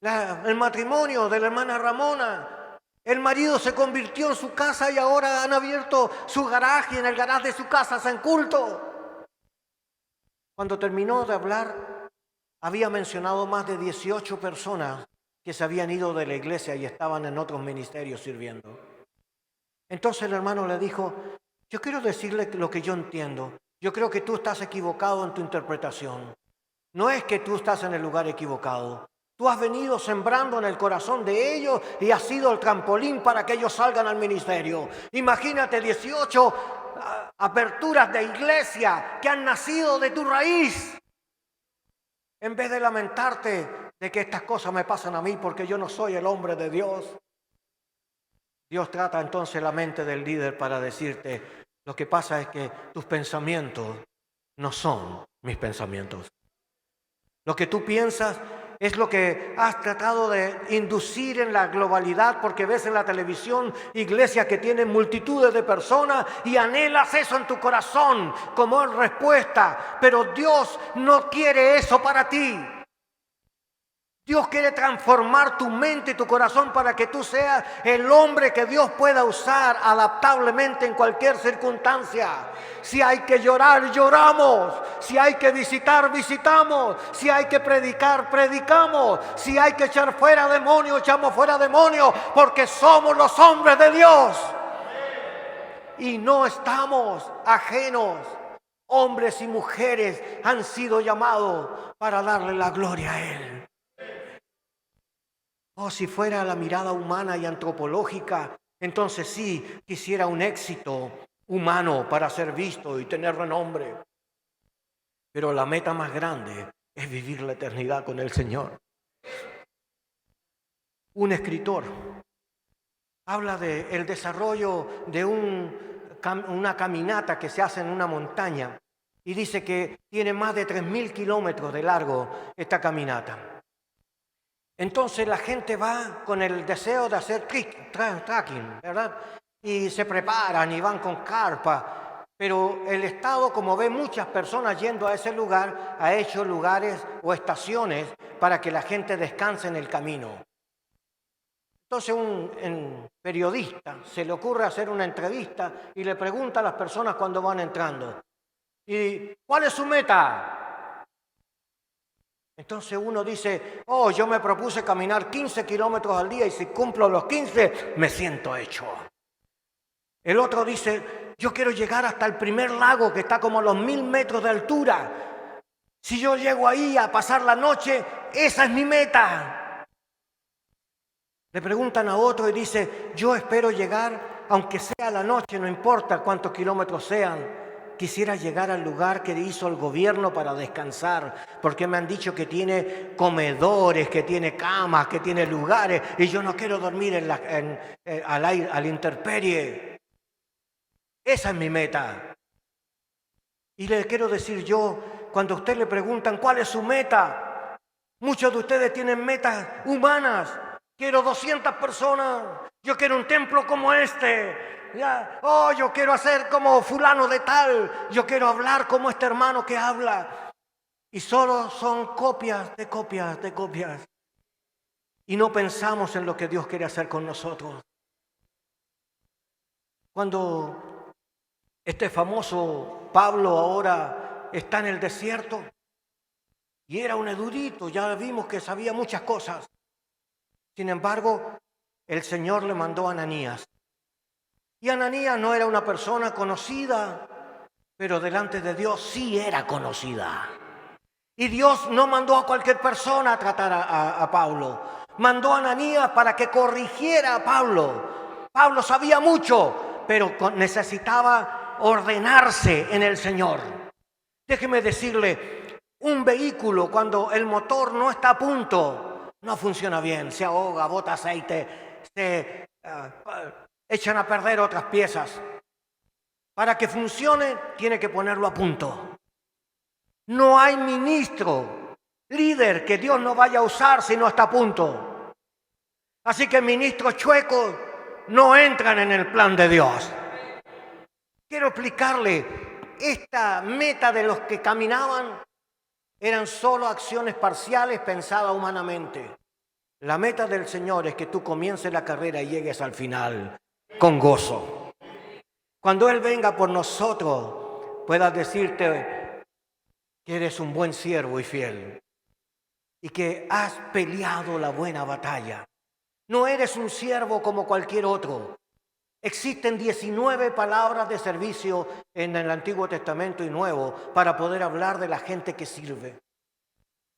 El matrimonio de la hermana Ramona. El marido se convirtió en su casa y ahora han abierto su garaje y en el garaje de su casa hacen culto. Cuando terminó de hablar, había mencionado más de 18 personas que se habían ido de la iglesia y estaban en otros ministerios sirviendo. Entonces el hermano le dijo, yo quiero decirle lo que yo entiendo. Yo creo que tú estás equivocado en tu interpretación. No es que tú estás en el lugar equivocado. Tú has venido sembrando en el corazón de ellos y has sido el trampolín para que ellos salgan al ministerio. Imagínate 18 aperturas de iglesia que han nacido de tu raíz. En vez de lamentarte de que estas cosas me pasan a mí porque yo no soy el hombre de Dios. Dios trata entonces la mente del líder para decirte, lo que pasa es que tus pensamientos no son mis pensamientos. Lo que tú piensas es lo que has tratado de inducir en la globalidad porque ves en la televisión iglesias que tienen multitudes de personas y anhelas eso en tu corazón como respuesta. Pero Dios no quiere eso para ti. Dios quiere transformar tu mente y tu corazón para que tú seas el hombre que Dios pueda usar adaptablemente en cualquier circunstancia. Si hay que llorar, lloramos. Si hay que visitar, visitamos. Si hay que predicar, predicamos. Si hay que echar fuera demonios, echamos fuera demonios, porque somos los hombres de Dios. Y no estamos ajenos. Hombres y mujeres han sido llamados para darle la gloria a Él. Oh, si fuera la mirada humana y antropológica, entonces sí quisiera un éxito humano para ser visto y tener renombre. Pero la meta más grande es vivir la eternidad con el Señor. Un escritor habla del desarrollo de una caminata que se hace en una montaña y dice que tiene más de 3.000 kilómetros de largo esta caminata. Entonces la gente va con el deseo de hacer trekking, ¿verdad? Y se preparan y van con carpa. Pero el Estado, como ve muchas personas yendo a ese lugar, ha hecho lugares o estaciones para que la gente descanse en el camino. Entonces un periodista se le ocurre hacer una entrevista y le pregunta a las personas cuando van entrando, ¿y cuál es su meta? Entonces uno dice, yo me propuse caminar 15 kilómetros al día y si cumplo los 15, me siento hecho. El otro dice, yo quiero llegar hasta el primer lago que está como a los 1.000 metros de altura. Si yo llego ahí a pasar la noche, esa es mi meta. Le preguntan a otro y dice, yo espero llegar, aunque sea la noche, no importa cuántos kilómetros sean. Quisiera llegar al lugar que hizo el gobierno para descansar, porque me han dicho que tiene comedores, que tiene camas, que tiene lugares, y yo no quiero dormir al aire, a la intemperie. Esa es mi meta. Y le quiero decir yo, cuando a usted le preguntan cuál es su meta, muchos de ustedes tienen metas humanas. Quiero 200 personas, yo quiero un templo como este. Ya, yo quiero hacer como fulano de tal, yo quiero hablar como este hermano que habla. Y solo son copias de copias de copias. Y no pensamos en lo que Dios quiere hacer con nosotros. Cuando este famoso Pablo ahora está en el desierto, y era un erudito, ya vimos que sabía muchas cosas. Sin embargo, el Señor le mandó a Ananías. Y Ananías no era una persona conocida, pero delante de Dios sí era conocida. Y Dios no mandó a cualquier persona a tratar a Pablo. Mandó a Ananías para que corrigiera a Pablo. Pablo sabía mucho, pero necesitaba ordenarse en el Señor. Déjeme decirle, un vehículo cuando el motor no está a punto, no funciona bien, se ahoga, bota aceite, se echan a perder otras piezas. Para que funcione, tiene que ponerlo a punto. No hay ministro, líder que Dios no vaya a usar si no está a punto. Así que ministros chuecos no entran en el plan de Dios. Quiero explicarle, esta meta de los que caminaban eran solo acciones parciales pensadas humanamente. La meta del Señor es que tú comiences la carrera y llegues al final con gozo. Cuando Él venga por nosotros, puedas decirte que eres un buen siervo y fiel y que has peleado la buena batalla. No eres un siervo como cualquier otro. Existen 19 palabras de servicio en el Antiguo Testamento y Nuevo para poder hablar de la gente que sirve.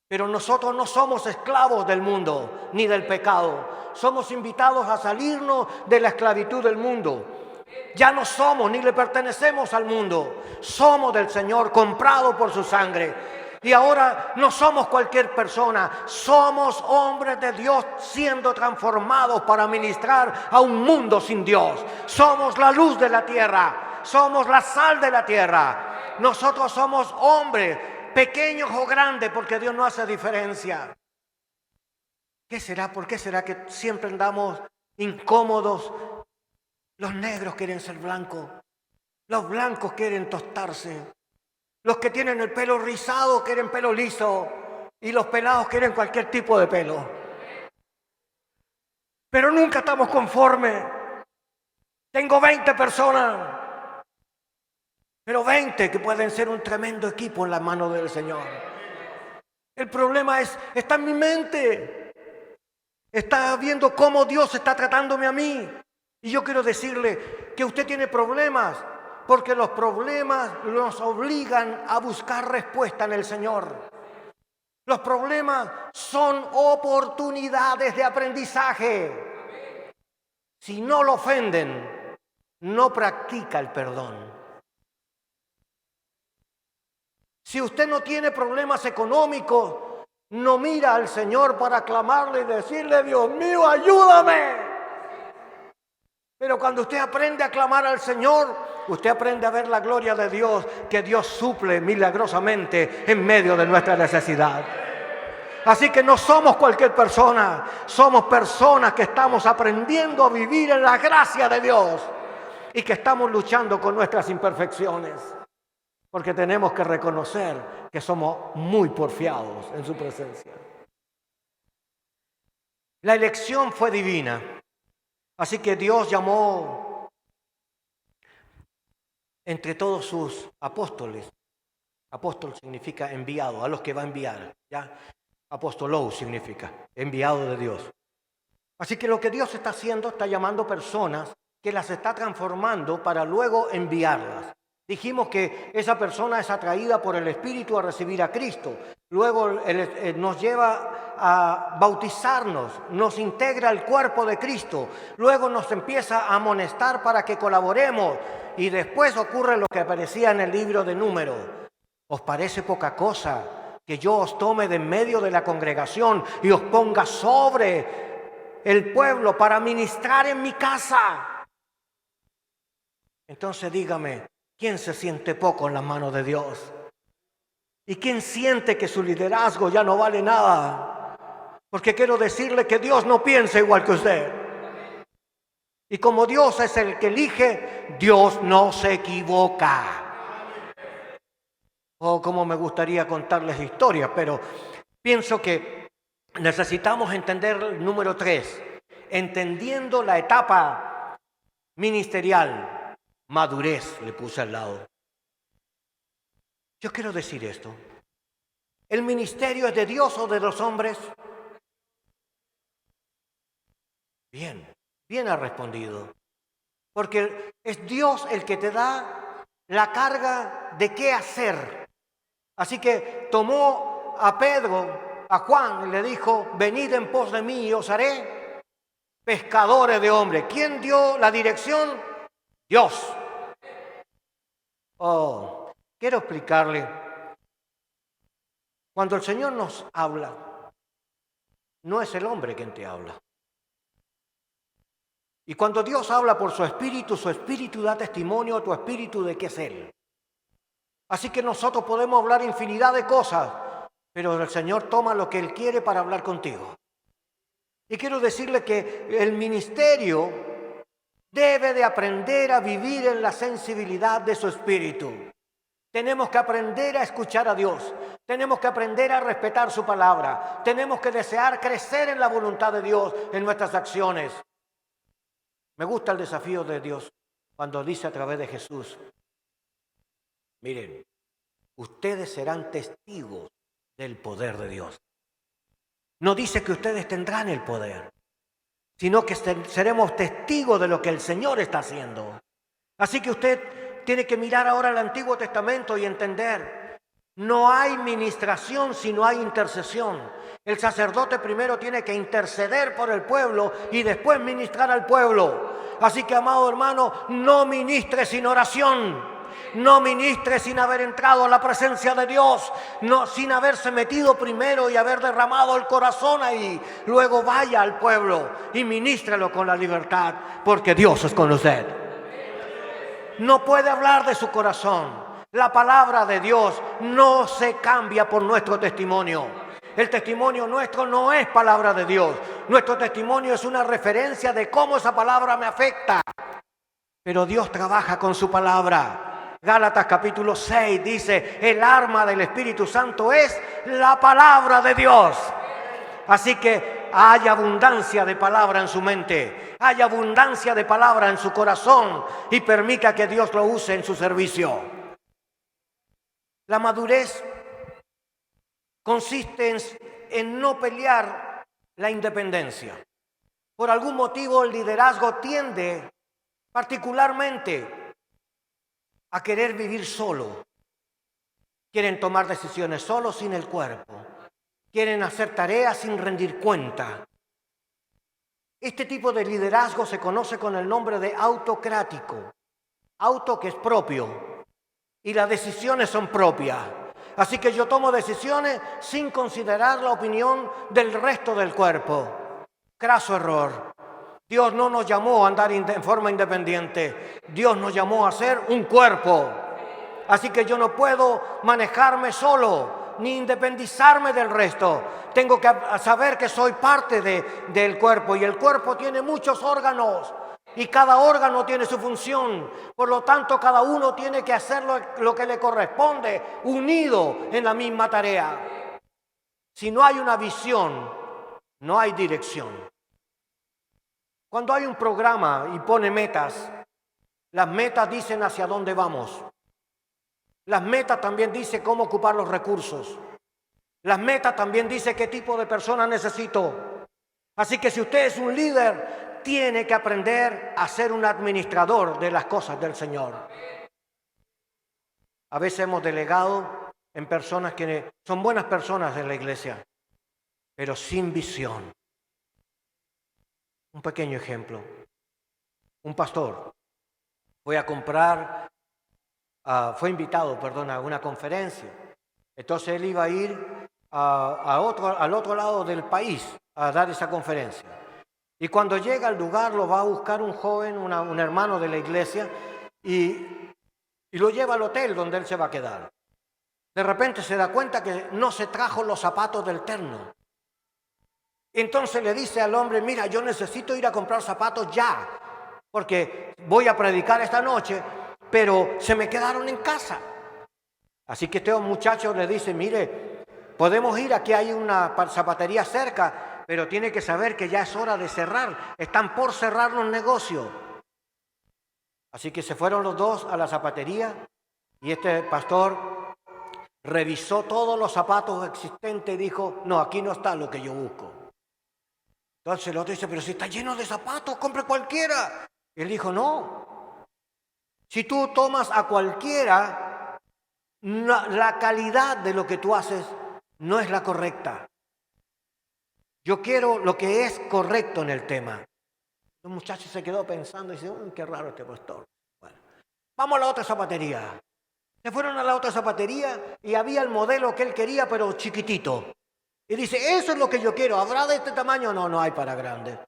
Pero nosotros no somos esclavos del mundo ni del pecado. Somos invitados a salirnos de la esclavitud del mundo. Ya no somos ni le pertenecemos al mundo. Somos del Señor, comprados por su sangre. Y ahora no somos cualquier persona. Somos hombres de Dios siendo transformados para ministrar a un mundo sin Dios. Somos la luz de la tierra. Somos la sal de la tierra. Nosotros somos hombres, pequeños o grandes, porque Dios no hace diferencia. ¿Qué será? ¿Por qué será que siempre andamos incómodos? Los negros quieren ser blancos. Los blancos quieren tostarse. Los que tienen el pelo rizado quieren pelo liso. Y los pelados quieren cualquier tipo de pelo. Pero nunca estamos conformes. Tengo 20 personas. Pero 20 que pueden ser un tremendo equipo en las manos del Señor. El problema está en mi mente. Está viendo cómo Dios está tratándome a mí. Y yo quiero decirle que usted tiene problemas, porque los problemas nos obligan a buscar respuesta en el Señor. Los problemas son oportunidades de aprendizaje. Si no lo ofenden, no practica el perdón. Si usted no tiene problemas económicos, no mira al Señor para clamarle y decirle, Dios mío, ayúdame. Pero cuando usted aprende a clamar al Señor, usted aprende a ver la gloria de Dios, que Dios suple milagrosamente en medio de nuestra necesidad. Así que no somos cualquier persona, somos personas que estamos aprendiendo a vivir en la gracia de Dios y que estamos luchando con nuestras imperfecciones, porque tenemos que reconocer que somos muy porfiados en su presencia. La elección fue divina. Así que Dios llamó entre todos sus apóstoles. Apóstol significa enviado, a los que va a enviar. ¿Ya? Apóstolo significa enviado de Dios. Así que lo que Dios está haciendo, está llamando personas que las está transformando para luego enviarlas. Dijimos que esa persona es atraída por el Espíritu a recibir a Cristo. Luego nos lleva a bautizarnos, nos integra al cuerpo de Cristo, luego nos empieza a amonestar para que colaboremos y después ocurre lo que aparecía en el libro de Números. ¿Os parece poca cosa que yo os tome de en medio de la congregación y os ponga sobre el pueblo para ministrar en mi casa? Entonces dígame, ¿quién se siente poco en las manos de Dios? ¿Y quién siente que su liderazgo ya no vale nada? Porque quiero decirle que Dios no piensa igual que usted. Y como Dios es el que elige, Dios no se equivoca. Oh, como me gustaría contarles historias, pero pienso que necesitamos entender el número 3, entendiendo la etapa ministerial. Madurez le puse al lado. Yo quiero decir esto. ¿El ministerio es de Dios o de los hombres? Bien ha respondido. Porque es Dios el que te da la carga de qué hacer. Así que tomó a Pedro, a Juan, y le dijo, venid en pos de mí y os haré pescadores de hombres. ¿Quién dio la dirección? Dios. Oh, quiero explicarle. Cuando el Señor nos habla, no es el hombre quien te habla. Y cuando Dios habla por su espíritu da testimonio a tu espíritu de que es Él. Así que nosotros podemos hablar infinidad de cosas, pero el Señor toma lo que Él quiere para hablar contigo. Y quiero decirle que el ministerio debe de aprender a vivir en la sensibilidad de su espíritu. Tenemos que aprender a escuchar a Dios. Tenemos que aprender a respetar su palabra. Tenemos que desear crecer en la voluntad de Dios en nuestras acciones. Me gusta el desafío de Dios cuando dice a través de Jesús, miren, ustedes serán testigos del poder de Dios. No dice que ustedes tendrán el poder, sino que seremos testigos de lo que el Señor está haciendo. Así que usted tiene que mirar ahora el Antiguo Testamento y entender, no hay ministración si no hay intercesión. El sacerdote primero tiene que interceder por el pueblo y después ministrar al pueblo. Así que, amado hermano, no ministre sin oración. No ministre sin haber entrado a la presencia de Dios, no, sin haberse metido primero y haber derramado el corazón ahí. Luego vaya al pueblo y ministrelo con la libertad, porque Dios es con usted. No puede hablar de su corazón. La palabra de Dios no se cambia por nuestro testimonio. El testimonio nuestro no es palabra de Dios. Nuestro testimonio es una referencia de cómo esa palabra me afecta. Pero Dios trabaja con su palabra. Gálatas capítulo 6 dice, el arma del Espíritu Santo es la palabra de Dios. Así que hay abundancia de palabra en su mente, hay abundancia de palabra en su corazón y permita que Dios lo use en su servicio. La madurez consiste en no pelear la independencia. Por algún motivo el liderazgo tiende particularmente a querer vivir solo. Quieren tomar decisiones solo sin el cuerpo. Quieren hacer tareas sin rendir cuenta. Este tipo de liderazgo se conoce con el nombre de autocrático. Auto que es propio. Y las decisiones son propias. Así que yo tomo decisiones sin considerar la opinión del resto del cuerpo. Craso error. Dios no nos llamó a andar en forma independiente. Dios nos llamó a ser un cuerpo. Así que yo no puedo manejarme solo, ni independizarme del resto. Tengo que saber que soy parte del cuerpo. Y el cuerpo tiene muchos órganos. Y cada órgano tiene su función. Por lo tanto, cada uno tiene que hacer lo que le corresponde, unido en la misma tarea. Si no hay una visión, no hay dirección. Cuando hay un programa y pone metas, las metas dicen hacia dónde vamos. Las metas también dicen cómo ocupar los recursos. Las metas también dicen qué tipo de persona necesito. Así que si usted es un líder, tiene que aprender a ser un administrador de las cosas del Señor. A veces hemos delegado en personas que son buenas personas en la iglesia, pero sin visión. Un pequeño ejemplo. Un pastor fue invitado a una conferencia. Entonces él iba a ir al otro lado del país a dar esa conferencia. Y cuando llega al lugar lo va a buscar un joven, un hermano de la iglesia, y lo lleva al hotel donde él se va a quedar. De repente se da cuenta que no se trajo los zapatos del terno. Entonces le dice al hombre, mira, yo necesito ir a comprar zapatos ya, porque voy a predicar esta noche, pero se me quedaron en casa. Así que este muchacho le dice, mire, podemos ir, aquí hay una zapatería cerca, pero tiene que saber que ya es hora de cerrar, están por cerrar los negocios. Así que se fueron los dos a la zapatería y este pastor revisó todos los zapatos existentes y dijo, no, aquí no está lo que yo busco. Entonces el otro dice, pero si está lleno de zapatos, compre cualquiera. Y él dijo, no, si tú tomas a cualquiera, la calidad de lo que tú haces no es la correcta. Yo quiero lo que es correcto en el tema. El muchacho se quedó pensando y dice, qué raro este pastor. Bueno, vamos a la otra zapatería. Se fueron a la otra zapatería y había el modelo que él quería, pero chiquitito. Y dice, eso es lo que yo quiero. ¿Habrá de este tamaño? No, no hay para grande.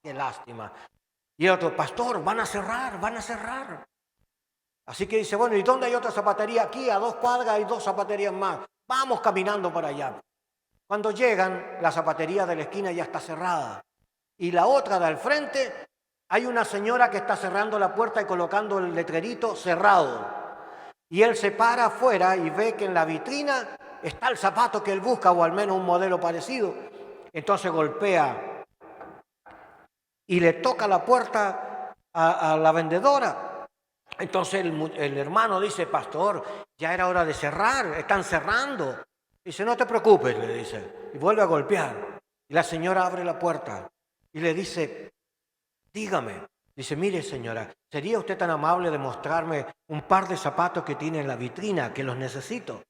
Qué lástima. Y el otro, pastor, van a cerrar. Así que dice, bueno, ¿y dónde hay otra zapatería? Aquí, a 2 cuadras hay 2 zapaterías más. Vamos caminando para allá. Cuando llegan, la zapatería de la esquina ya está cerrada. Y la otra de al frente, hay una señora que está cerrando la puerta y colocando el letrerito cerrado. Y él se para afuera y ve que en la vitrina está el zapato que él busca, o al menos un modelo parecido. Entonces golpea y le toca la puerta a la vendedora. Entonces el hermano dice, pastor, ya era hora de cerrar, están cerrando. Dice, no te preocupes, le dice, y vuelve a golpear. Y la señora abre la puerta y le dice, dígame. Dice, mire señora, ¿sería usted tan amable de mostrarme un par de zapatos que tiene en la vitrina, que los necesito?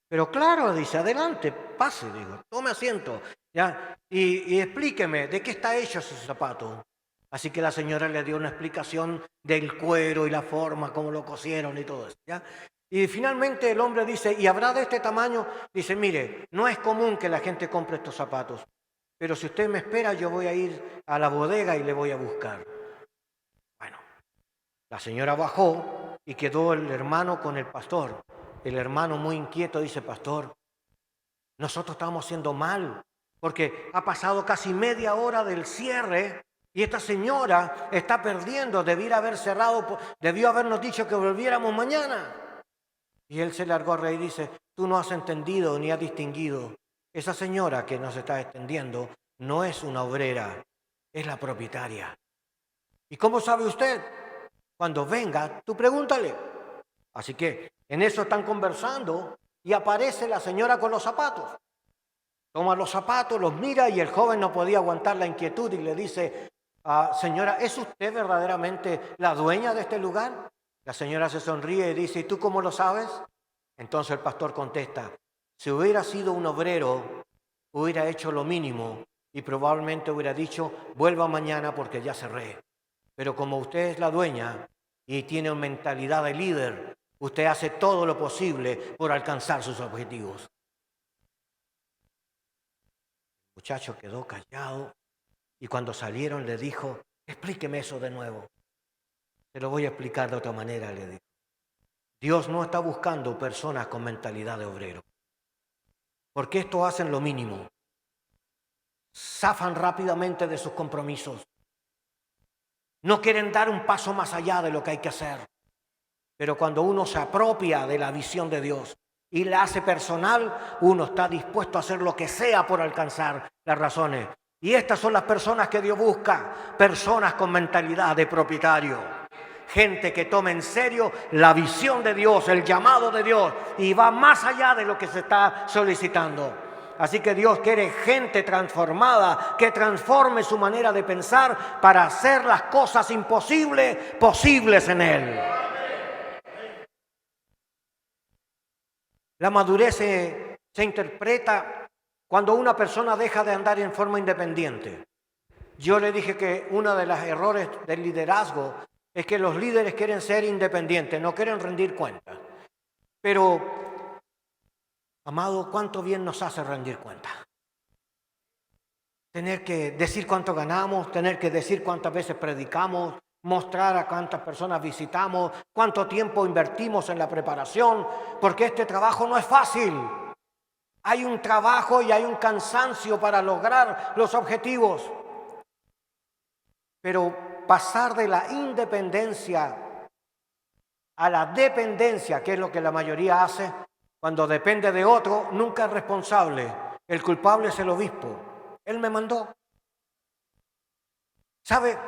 Pero claro, dice, adelante, pase, digo, tome asiento, ¿ya? Y explíqueme, ¿de qué está hecho ese zapato? Así que la señora le dio una explicación del cuero y la forma, cómo lo cosieron y todo eso, ¿ya? Y finalmente el hombre dice, ¿y habrá de este tamaño? Dice, mire, no es común que la gente compre estos zapatos, pero si usted me espera, yo voy a ir a la bodega y le voy a buscar. Bueno, la señora bajó y quedó el hermano con el pastor. El hermano muy inquieto dice, pastor, nosotros estamos haciendo mal, porque ha pasado casi media hora del cierre y esta señora está perdiendo, debió habernos dicho que volviéramos mañana. Y él se largó a reír y dice, tú no has entendido ni has distinguido. Esa señora que nos está extendiendo no es una obrera, es la propietaria. ¿Y cómo sabe usted? Cuando venga, tú pregúntale. Así que en eso están conversando y aparece la señora con los zapatos. Toma los zapatos, los mira y el joven no podía aguantar la inquietud y le dice, señora, ¿es usted verdaderamente la dueña de este lugar? La señora se sonríe y dice, ¿y tú cómo lo sabes? Entonces el pastor contesta, si hubiera sido un obrero, hubiera hecho lo mínimo y probablemente hubiera dicho, vuelva mañana porque ya cerré. Pero como usted es la dueña y tiene mentalidad de líder, usted hace todo lo posible por alcanzar sus objetivos. El muchacho quedó callado y cuando salieron le dijo, explíqueme eso de nuevo. Te lo voy a explicar de otra manera, le dijo. Dios no está buscando personas con mentalidad de obrero. Porque estos hacen lo mínimo. Zafan rápidamente de sus compromisos. No quieren dar un paso más allá de lo que hay que hacer. Pero cuando uno se apropia de la visión de Dios y la hace personal, uno está dispuesto a hacer lo que sea por alcanzar las razones. Y estas son las personas que Dios busca, personas con mentalidad de propietario. Gente que toma en serio la visión de Dios, el llamado de Dios y va más allá de lo que se está solicitando. Así que Dios quiere gente transformada, que transforme su manera de pensar para hacer las cosas imposibles, posibles en Él. La madurez se interpreta cuando una persona deja de andar en forma independiente. Yo le dije que uno de los errores del liderazgo es que los líderes quieren ser independientes, no quieren rendir cuentas. Pero, amado, ¿cuánto bien nos hace rendir cuentas? Tener que decir cuánto ganamos, tener que decir cuántas veces predicamos, mostrar a cuántas personas visitamos, cuánto tiempo invertimos en la preparación, porque este trabajo no es fácil. Hay un trabajo y hay un cansancio para lograr los objetivos. Pero pasar de la independencia a la dependencia, que es lo que la mayoría hace, cuando depende de otro, nunca es responsable. El culpable es el obispo. Él me mandó. ¿Sabe?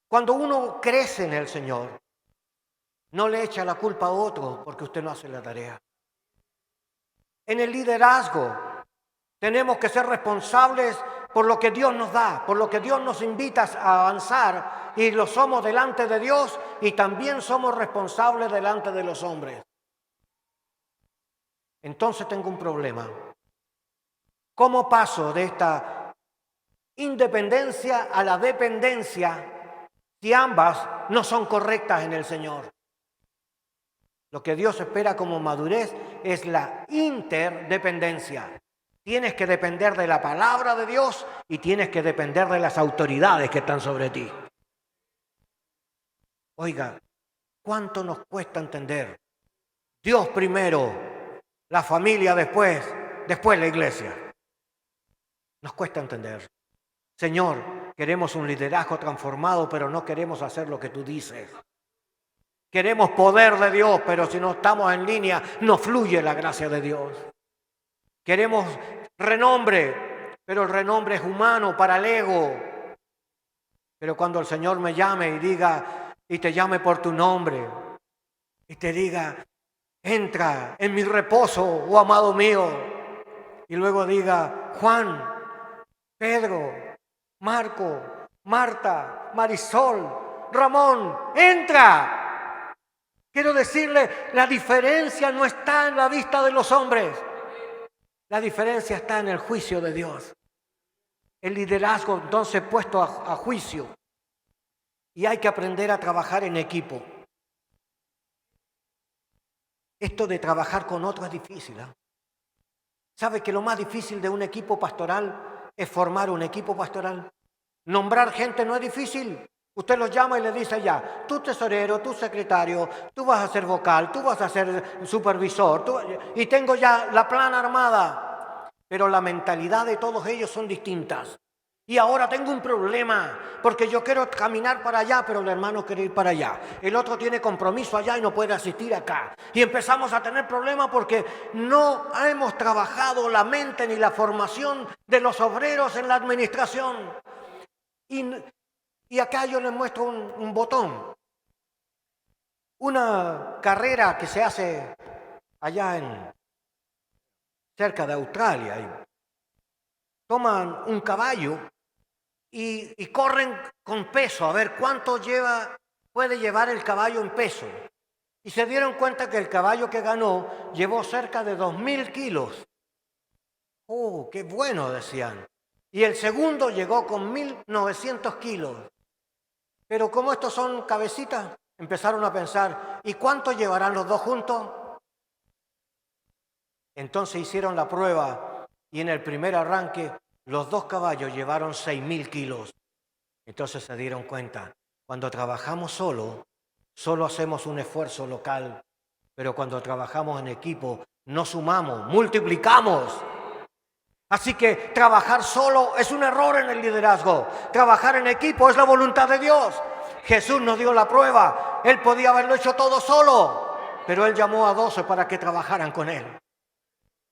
Cuando uno crece en el Señor, no le echa la culpa a otro porque usted no hace la tarea. En el liderazgo tenemos que ser responsables por lo que Dios nos da, por lo que Dios nos invita a avanzar, y lo somos delante de Dios y también somos responsables delante de los hombres. Entonces tengo un problema. ¿Cómo paso de esta independencia a la dependencia si ambas no son correctas en el Señor? Lo que Dios espera como madurez es la interdependencia. Tienes que depender de la palabra de Dios y tienes que depender de las autoridades que están sobre ti. Oiga, ¿cuánto nos cuesta entender? Dios primero, la familia después la iglesia. Nos cuesta entender. Señor, queremos un liderazgo transformado, pero no queremos hacer lo que tú dices. Queremos poder de Dios, pero si no estamos en línea, no fluye la gracia de Dios. Queremos renombre, pero el renombre es humano para el ego. Pero cuando el Señor me llame y diga, y te llame por tu nombre, y te diga, entra en mi reposo, oh amado mío, y luego diga, Juan, Pedro, Marco, Marta, Marisol, Ramón, entra. Quiero decirle, la diferencia no está en la vista de los hombres. La diferencia está en el juicio de Dios. El liderazgo entonces puesto a juicio. Y hay que aprender a trabajar en equipo. Esto de trabajar con otros es difícil, ¿eh? ¿Sabe que lo más difícil de un equipo pastoral es formar un equipo pastoral? Nombrar gente no es difícil. Usted los llama y le dice ya, tú tesorero, tú secretario, tú vas a ser vocal, tú vas a ser supervisor, y tengo ya la plana armada. Pero la mentalidad de todos ellos son distintas. Y ahora tengo un problema, porque yo quiero caminar para allá, pero el hermano quiere ir para allá. El otro tiene compromiso allá y no puede asistir acá. Y empezamos a tener problemas porque no hemos trabajado la mente ni la formación de los obreros en la administración. Y acá yo les muestro un botón. Una carrera que se hace allá cerca de Australia. Y toman un caballo y corren con peso, a ver cuánto puede llevar el caballo en peso. Y se dieron cuenta que el caballo que ganó llevó cerca de 2.000 kilos. ¡Oh, qué bueno!, decían. Y el segundo llegó con 1.900 kilos. Pero como estos son cabecitas, empezaron a pensar, ¿y cuánto llevarán los dos juntos? Entonces hicieron la prueba y en el primer arranque los dos caballos llevaron 6.000 kilos. Entonces se dieron cuenta, cuando trabajamos solo hacemos un esfuerzo local, pero cuando trabajamos en equipo, nos sumamos, multiplicamos. Así que trabajar solo es un error en el liderazgo. Trabajar en equipo es la voluntad de Dios. Jesús nos dio la prueba. Él podía haberlo hecho todo solo, pero Él llamó a 12 para que trabajaran con Él.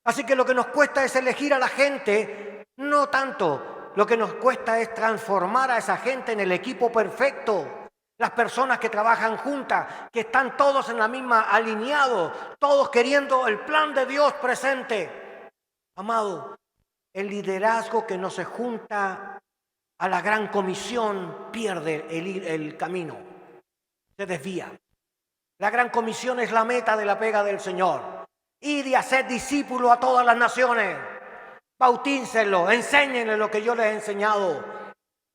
Así que lo que nos cuesta es elegir a la gente, no tanto. Lo que nos cuesta es transformar a esa gente en el equipo perfecto. Las personas que trabajan juntas, que están todos en la misma, alineados, todos queriendo el plan de Dios presente. Amado, el liderazgo que no se junta a la gran comisión pierde el camino, se desvía. La gran comisión es la meta de la pega del Señor. Ir y hacer discípulos a todas las naciones. Bautícenlo, enséñenle lo que yo les he enseñado.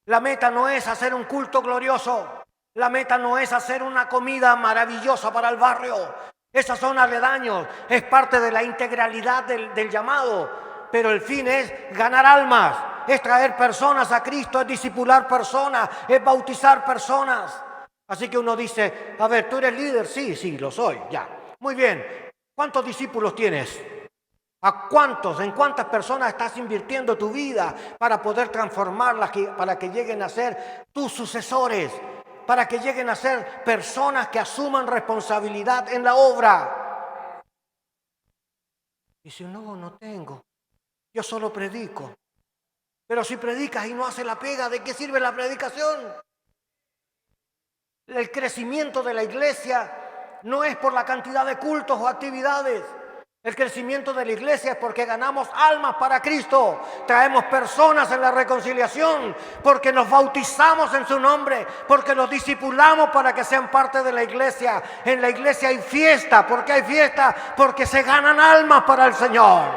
La meta no es hacer un culto glorioso. La meta no es hacer una comida maravillosa para el barrio. Esos son aledaños, es parte de la integralidad del llamado. Pero el fin es ganar almas, es traer personas a Cristo, es discipular personas, es bautizar personas. Así que uno dice, a ver, ¿tú eres líder? Sí, lo soy, ya. Muy bien, ¿cuántos discípulos tienes? ¿A cuántos, en cuántas personas estás invirtiendo tu vida para poder transformarlas, para que lleguen a ser tus sucesores, para que lleguen a ser personas que asuman responsabilidad en la obra? Y si no tengo, yo solo predico. Pero si predicas y no haces la pega, ¿de qué sirve la predicación? El crecimiento de la iglesia no es por la cantidad de cultos o actividades. El crecimiento de la iglesia es porque ganamos almas para Cristo, traemos personas en la reconciliación, porque nos bautizamos en su nombre, porque los discipulamos para que sean parte de la iglesia. En la iglesia hay fiesta. ¿Por qué hay fiesta? Porque se ganan almas para el Señor.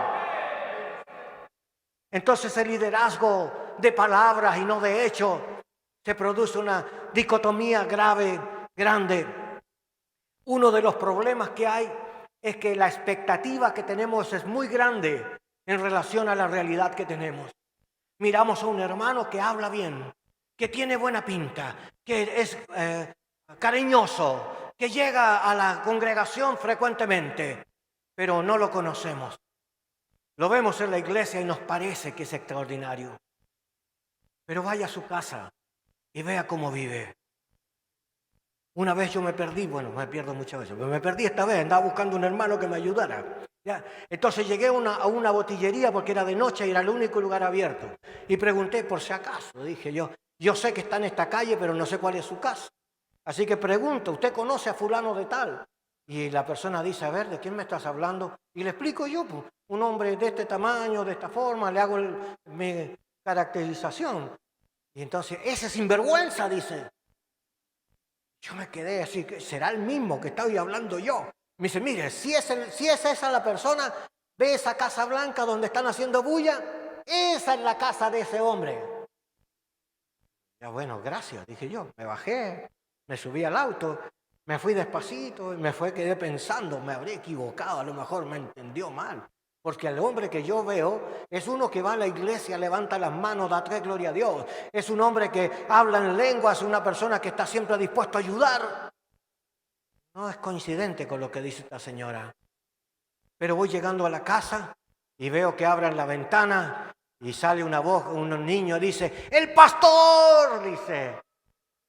Entonces el liderazgo de palabras y no de hechos, se produce una dicotomía grande. Uno de los problemas que hay es que la expectativa que tenemos es muy grande en relación a la realidad que tenemos. Miramos a un hermano que habla bien, que tiene buena pinta, que es cariñoso, que llega a la congregación frecuentemente, pero no lo conocemos. Lo vemos en la iglesia y nos parece que es extraordinario. Pero vaya a su casa y vea cómo vive. Una vez yo me perdí, me pierdo muchas veces, pero me perdí esta vez, andaba buscando un hermano que me ayudara. ¿Ya? Entonces llegué a una botillería porque era de noche y era el único lugar abierto. Y pregunté por si acaso, dije yo sé que está en esta calle, pero no sé cuál es su casa. Así que pregunto, ¿usted conoce a fulano de tal? Y la persona dice, a ver, ¿de quién me estás hablando? Y le explico yo, pues, un hombre de este tamaño, de esta forma, le hago mi caracterización. Y entonces, ese sinvergüenza, dice. Yo me quedé así, ¿será el mismo que estoy hablando yo? Me dice, mire, si es esa la persona, ve esa casa blanca donde están haciendo bulla, esa es la casa de ese hombre. Ya bueno, gracias, dije yo. Me bajé, me subí al auto, me fui despacito y quedé pensando, me habré equivocado, a lo mejor me entendió mal. Porque el hombre que yo veo es uno que va a la iglesia, levanta las manos, da tres gloria a Dios. Es un hombre que habla en lenguas, una persona que está siempre dispuesto a ayudar. No es coincidente con lo que dice esta señora. Pero voy llegando a la casa y veo que abren la ventana y sale una voz, un niño dice, ¡el pastor! Dice.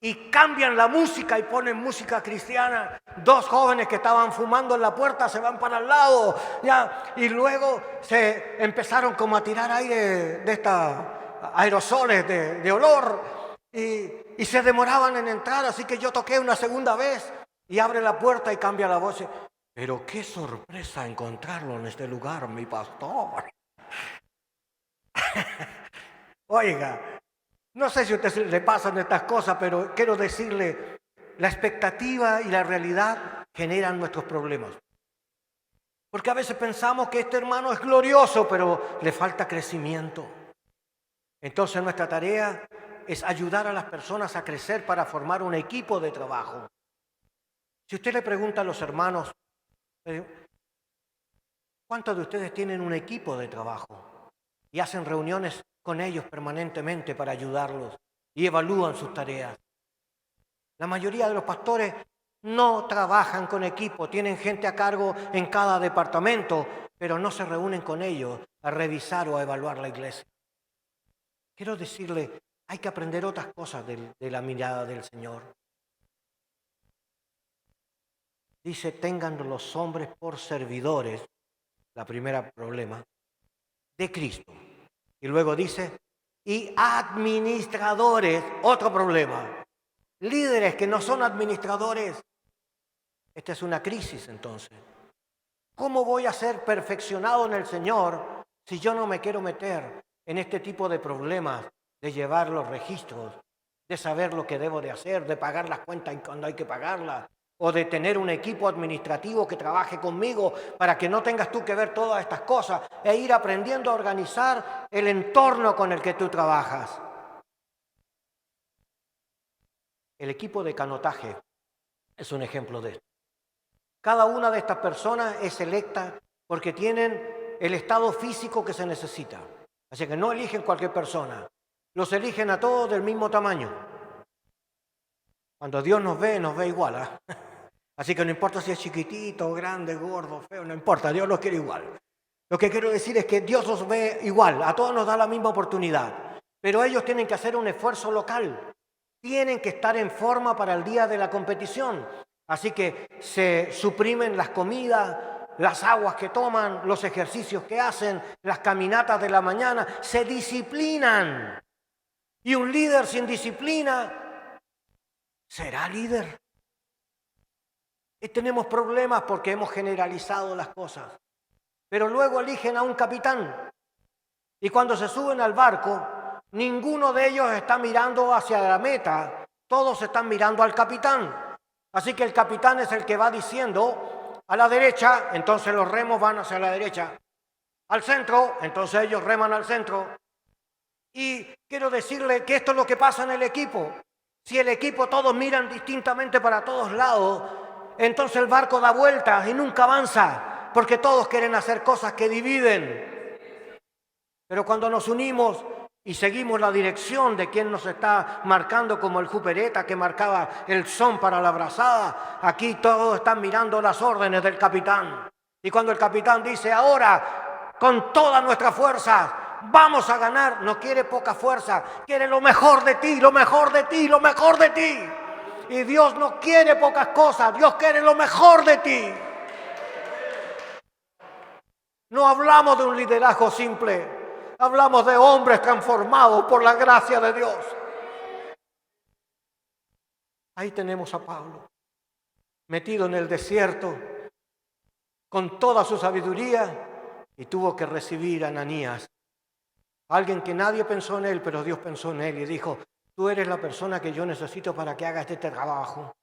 Y cambian la música y ponen música cristiana. Dos jóvenes que estaban fumando en la puerta se van para el lado. ¿Ya? Y luego se empezaron como a tirar aire de estos aerosoles de olor. Y se demoraban en entrar, así que yo toqué una segunda vez. Y abre la puerta y cambia la voz. Pero qué sorpresa encontrarlo en este lugar, mi pastor. Oiga. No sé si a usted le pasan estas cosas, pero quiero decirle, la expectativa y la realidad generan nuestros problemas. Porque a veces pensamos que este hermano es glorioso, pero le falta crecimiento. Entonces nuestra tarea es ayudar a las personas a crecer para formar un equipo de trabajo. Si usted le pregunta a los hermanos, ¿cuántos de ustedes tienen un equipo de trabajo? Y hacen reuniones con ellos permanentemente para ayudarlos y evalúan sus tareas. La mayoría de los pastores no trabajan con equipo, tienen gente a cargo en cada departamento, pero no se reúnen con ellos a revisar o a evaluar la iglesia. Quiero decirle, hay que aprender otras cosas de la mirada del Señor. Dice, tengan los hombres por servidores, la primera problema, de Cristo. Y luego dice, y administradores, otro problema. Líderes que no son administradores. Esta es una crisis entonces. ¿Cómo voy a ser perfeccionado en el Señor si yo no me quiero meter en este tipo de problemas de llevar los registros, de saber lo que debo de hacer, de pagar las cuentas cuando hay que pagarlas, o de tener un equipo administrativo que trabaje conmigo para que no tengas tú que ver todas estas cosas e ir aprendiendo a organizar el entorno con el que tú trabajas. El equipo de canotaje es un ejemplo de esto. Cada una de estas personas es selecta porque tienen el estado físico que se necesita. Así que no eligen cualquier persona, los eligen a todos del mismo tamaño. Cuando Dios nos ve igual, ¿eh? Así que no importa si es chiquitito, grande, gordo, feo, no importa, Dios los quiere igual. Lo que quiero decir es que Dios los ve igual, a todos nos da la misma oportunidad, pero ellos tienen que hacer un esfuerzo local, tienen que estar en forma para el día de la competición. Así que se suprimen las comidas, las aguas que toman, los ejercicios que hacen, las caminatas de la mañana, se disciplinan. Y un líder sin disciplina, ¿será líder? Y tenemos problemas porque hemos generalizado las cosas. Pero luego eligen a un capitán. Y cuando se suben al barco, ninguno de ellos está mirando hacia la meta, todos están mirando al capitán. Así que el capitán es el que va diciendo a la derecha, entonces los remos van hacia la derecha. Al centro, entonces ellos reman al centro. Y quiero decirle que esto es lo que pasa en el equipo. Si el equipo todos miran distintamente para todos lados, entonces el barco da vueltas y nunca avanza, porque todos quieren hacer cosas que dividen. Pero cuando nos unimos y seguimos la dirección de quien nos está marcando, como el jupereta que marcaba el son para la brazada, aquí todos están mirando las órdenes del capitán. Y cuando el capitán dice, ahora, con toda nuestra fuerza, vamos a ganar, no quiere poca fuerza, quiere lo mejor de ti, lo mejor de ti, lo mejor de ti. Y Dios no quiere pocas cosas, Dios quiere lo mejor de ti. No hablamos de un liderazgo simple, hablamos de hombres transformados por la gracia de Dios. Ahí tenemos a Pablo, metido en el desierto, con toda su sabiduría, y tuvo que recibir a Ananías, alguien que nadie pensó en él, pero Dios pensó en él y dijo, tú eres la persona que yo necesito para que haga este trabajo.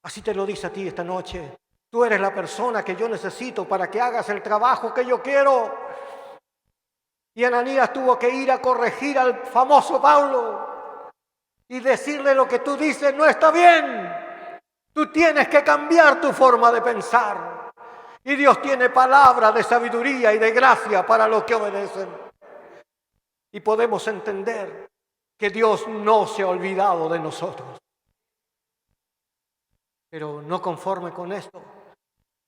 Así te lo dice a ti esta noche. Tú eres la persona que yo necesito para que hagas el trabajo que yo quiero. Y Ananías tuvo que ir a corregir al famoso Pablo y decirle lo que tú dices no está bien. Tú tienes que cambiar tu forma de pensar. Y Dios tiene palabras de sabiduría y de gracia para los que obedecen. Y podemos entender que Dios no se ha olvidado de nosotros. Pero no conforme con esto,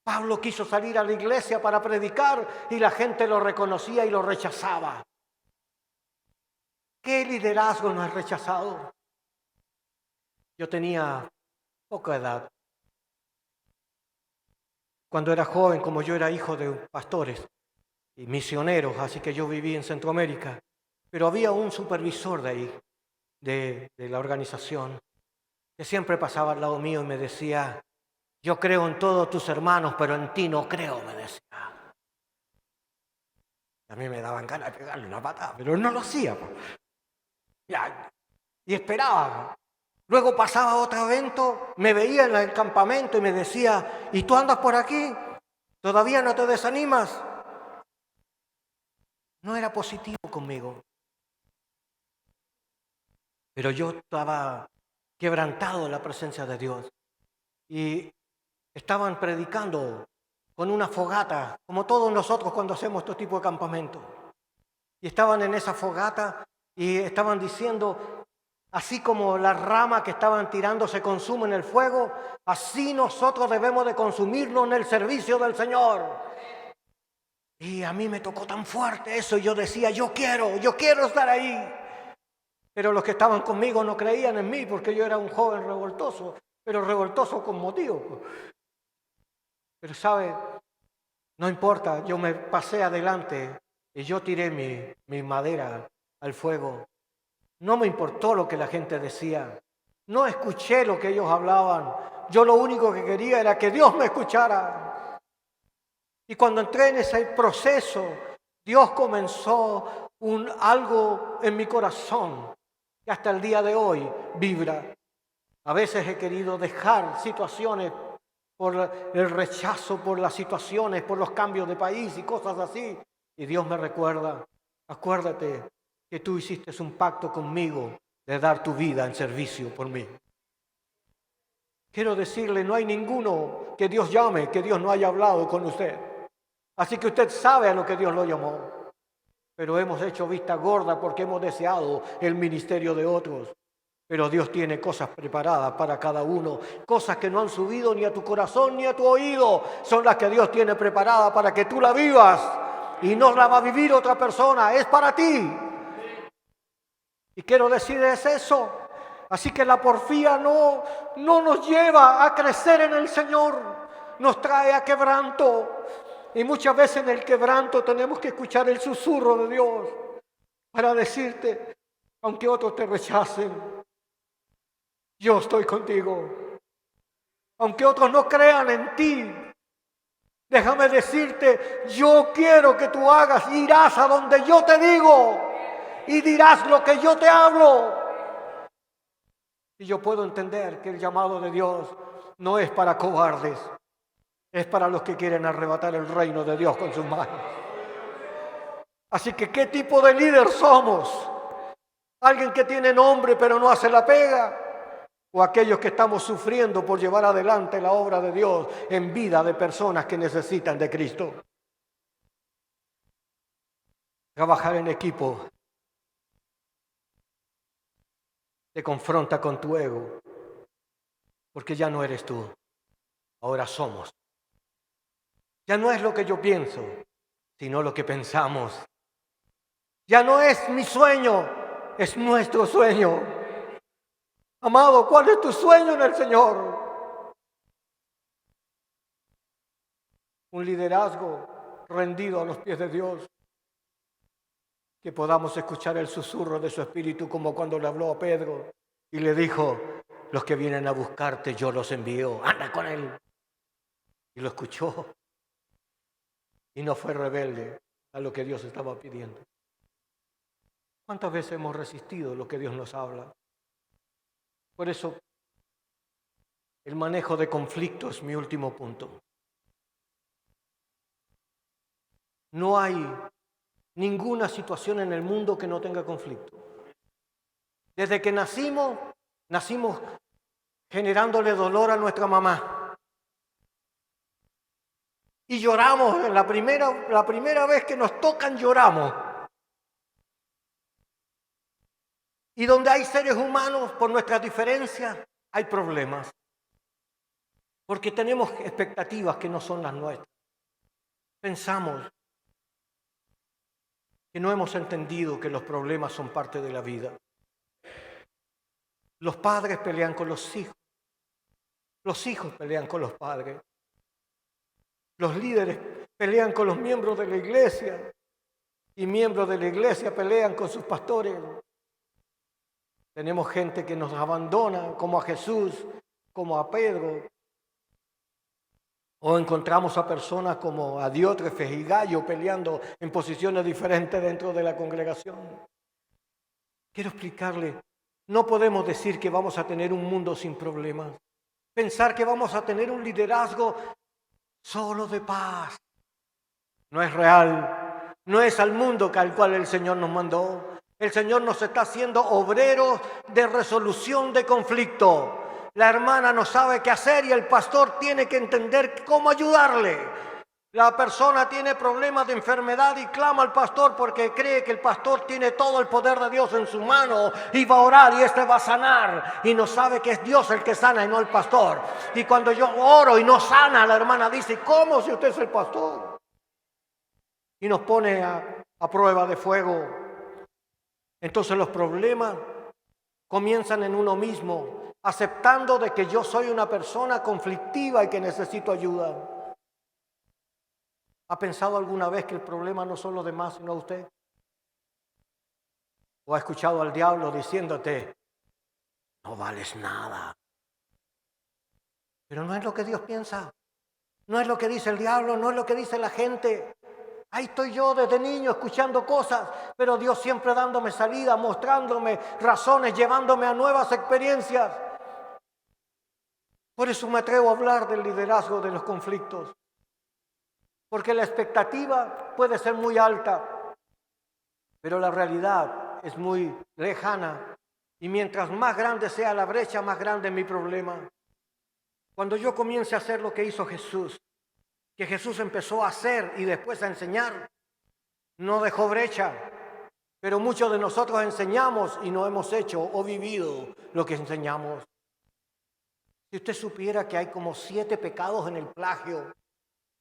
Pablo quiso salir a la iglesia para predicar y la gente lo reconocía y lo rechazaba. ¿Qué liderazgo no es rechazado? Yo tenía poca edad. Cuando era joven, como yo era hijo de pastores y misioneros, así que yo viví en Centroamérica, pero había un supervisor de ahí, de la organización, que siempre pasaba al lado mío y me decía, yo creo en todos tus hermanos, pero en ti no creo, me decía. A mí me daban ganas de pegarle una patada, pero no lo hacía. Y esperaba. Luego pasaba otro evento, me veía en el campamento y me decía, ¿y tú andas por aquí? ¿Todavía no te desanimas? No era positivo conmigo. Pero yo estaba quebrantado en la presencia de Dios. Y estaban predicando con una fogata, como todos nosotros cuando hacemos este tipo de campamentos. Y estaban en esa fogata y estaban diciendo, así como la rama que estaban tirando se consume en el fuego, así nosotros debemos de consumirnos en el servicio del Señor. Y a mí me tocó tan fuerte eso, y yo decía, yo quiero estar ahí. Pero los que estaban conmigo no creían en mí porque yo era un joven revoltoso, pero revoltoso con motivo. Pero sabe, no importa, yo me pasé adelante y yo tiré mi madera al fuego. No me importó lo que la gente decía, no escuché lo que ellos hablaban. Yo lo único que quería era que Dios me escuchara. Y cuando entré en ese proceso, Dios comenzó algo en mi corazón que hasta el día de hoy vibra. A veces he querido dejar situaciones por el rechazo, por las situaciones, por los cambios de país y cosas así. Y Dios me recuerda, Acuérdate que tú hiciste un pacto conmigo de dar tu vida en servicio por mí. Quiero decirle, no hay ninguno que Dios llame, que Dios no haya hablado con usted. Así que usted sabe a lo que Dios lo llamó. Pero hemos hecho vista gorda porque hemos deseado el ministerio de otros. Pero Dios tiene cosas preparadas para cada uno. Cosas que no han subido ni a tu corazón ni a tu oído. Son las que Dios tiene preparadas para que tú la vivas. Y no la va a vivir otra persona. Es para ti. Y quiero decirles eso. Así que la porfía no nos lleva a crecer en el Señor, nos trae a quebranto. Y muchas veces en el quebranto tenemos que escuchar el susurro de Dios para decirte, aunque otros te rechacen, yo estoy contigo. Aunque otros no crean en ti, déjame decirte, yo quiero que tú hagas, irás a donde yo te digo y dirás lo que yo te hablo. Y yo puedo entender que el llamado de Dios no es para cobardes, es para los que quieren arrebatar el reino de Dios con sus manos. Así que, ¿qué tipo de líder somos? ¿Alguien que tiene nombre pero no hace la pega? ¿O aquellos que estamos sufriendo por llevar adelante la obra de Dios en vida de personas que necesitan de Cristo? Trabajar en equipo te confronta con tu ego, porque ya no eres tú, ahora somos. Ya no es lo que yo pienso, sino lo que pensamos. Ya no es mi sueño, es nuestro sueño. Amado, ¿cuál es tu sueño en el Señor? Un liderazgo rendido a los pies de Dios. Que podamos escuchar el susurro de su espíritu como cuando le habló a Pedro y le dijo, los que vienen a buscarte yo los envío, anda con él. Y lo escuchó y no fue rebelde a lo que Dios estaba pidiendo. ¿Cuántas veces hemos resistido lo que Dios nos habla? Por eso, el manejo de conflicto es mi último punto. No hay ninguna situación en el mundo que no tenga conflicto. Desde que nacimos generándole dolor a nuestra mamá. Y lloramos, la primera vez que nos tocan lloramos. Y donde hay seres humanos, por nuestras diferencias, hay problemas. Porque tenemos expectativas que no son las nuestras. Pensamos que no hemos entendido que los problemas son parte de la vida. Los padres pelean con los hijos pelean con los padres, los líderes pelean con los miembros de la iglesia y miembros de la iglesia pelean con sus pastores. Tenemos gente que nos abandona, como a Jesús, como a Pedro. O encontramos a personas como a Diótrefes y Gallo peleando en posiciones diferentes dentro de la congregación. Quiero explicarle, no podemos decir que vamos a tener un mundo sin problemas. Pensar que vamos a tener un liderazgo solo de paz. No es real. No es al mundo al cual el Señor nos mandó. El Señor nos está haciendo obreros de resolución de conflicto. La hermana no sabe qué hacer y el pastor tiene que entender cómo ayudarle. La persona tiene problemas de enfermedad y clama al pastor porque cree que el pastor tiene todo el poder de Dios en su mano y va a orar y este va a sanar. Y no sabe que es Dios el que sana y no el pastor. Y cuando yo oro y no sana, la hermana dice, ¿cómo si usted es el pastor? Y nos pone a prueba de fuego. Entonces los problemas comienzan en uno mismo, aceptando de que yo soy una persona conflictiva y que necesito ayuda. ¿Ha pensado alguna vez que el problema no son los demás, sino usted? ¿O ha escuchado al diablo diciéndote, no vales nada? Pero no es lo que Dios piensa. No es lo que dice el diablo, no es lo que dice la gente. Ahí estoy yo desde niño escuchando cosas, pero Dios siempre dándome salida, mostrándome razones, llevándome a nuevas experiencias. Por eso me atrevo a hablar del liderazgo de los conflictos. Porque la expectativa puede ser muy alta. pero la realidad es muy lejana. Y mientras más grande sea la brecha, más grande es mi problema. Cuando yo comience a hacer lo que hizo Jesús, que Jesús empezó a hacer y después a enseñar, no dejó brecha. Pero muchos de nosotros enseñamos y no hemos hecho o vivido lo que enseñamos. Si usted supiera que hay como 7 pecados en el plagio,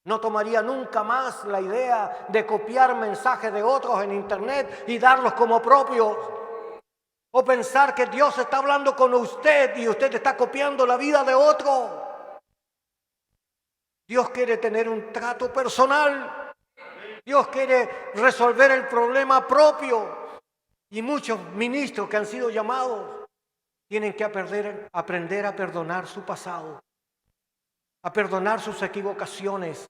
no tomaría nunca más la idea de copiar mensajes de otros en internet y darlos como propios. O pensar que Dios está hablando con usted y usted está copiando la vida de otro. Dios quiere tener un trato personal. Dios quiere resolver el problema propio. Y muchos ministros que han sido llamados tienen que aprender a perdonar su pasado, a perdonar sus equivocaciones,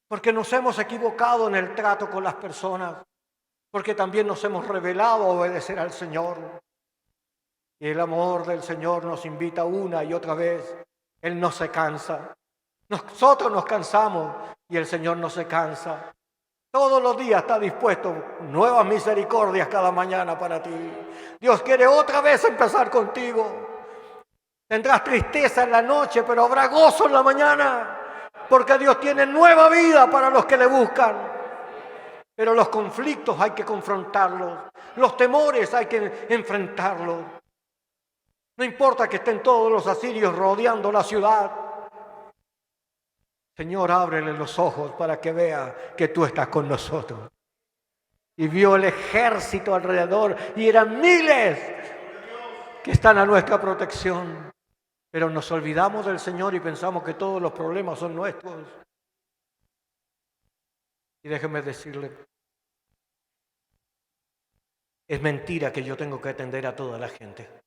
porque nos hemos equivocado en el trato con las personas, porque también nos hemos rebelado a obedecer al Señor. Y el amor del Señor nos invita una y otra vez. Él no se cansa. Nosotros nos cansamos y el Señor no se cansa. Todos los días está dispuesto, nuevas misericordias cada mañana para ti. Dios quiere otra vez empezar contigo. Tendrás tristeza en la noche, pero habrá gozo en la mañana, porque Dios tiene nueva vida para los que le buscan. Pero los conflictos hay que confrontarlos, los temores hay que enfrentarlos. No importa que estén todos los asirios rodeando la ciudad. Señor, ábrele los ojos para que vea que tú estás con nosotros. Y vio el ejército alrededor y eran miles que están a nuestra protección. Pero nos olvidamos del Señor y pensamos que todos los problemas son nuestros. Y déjeme decirle, es mentira que yo tengo que atender a toda la gente.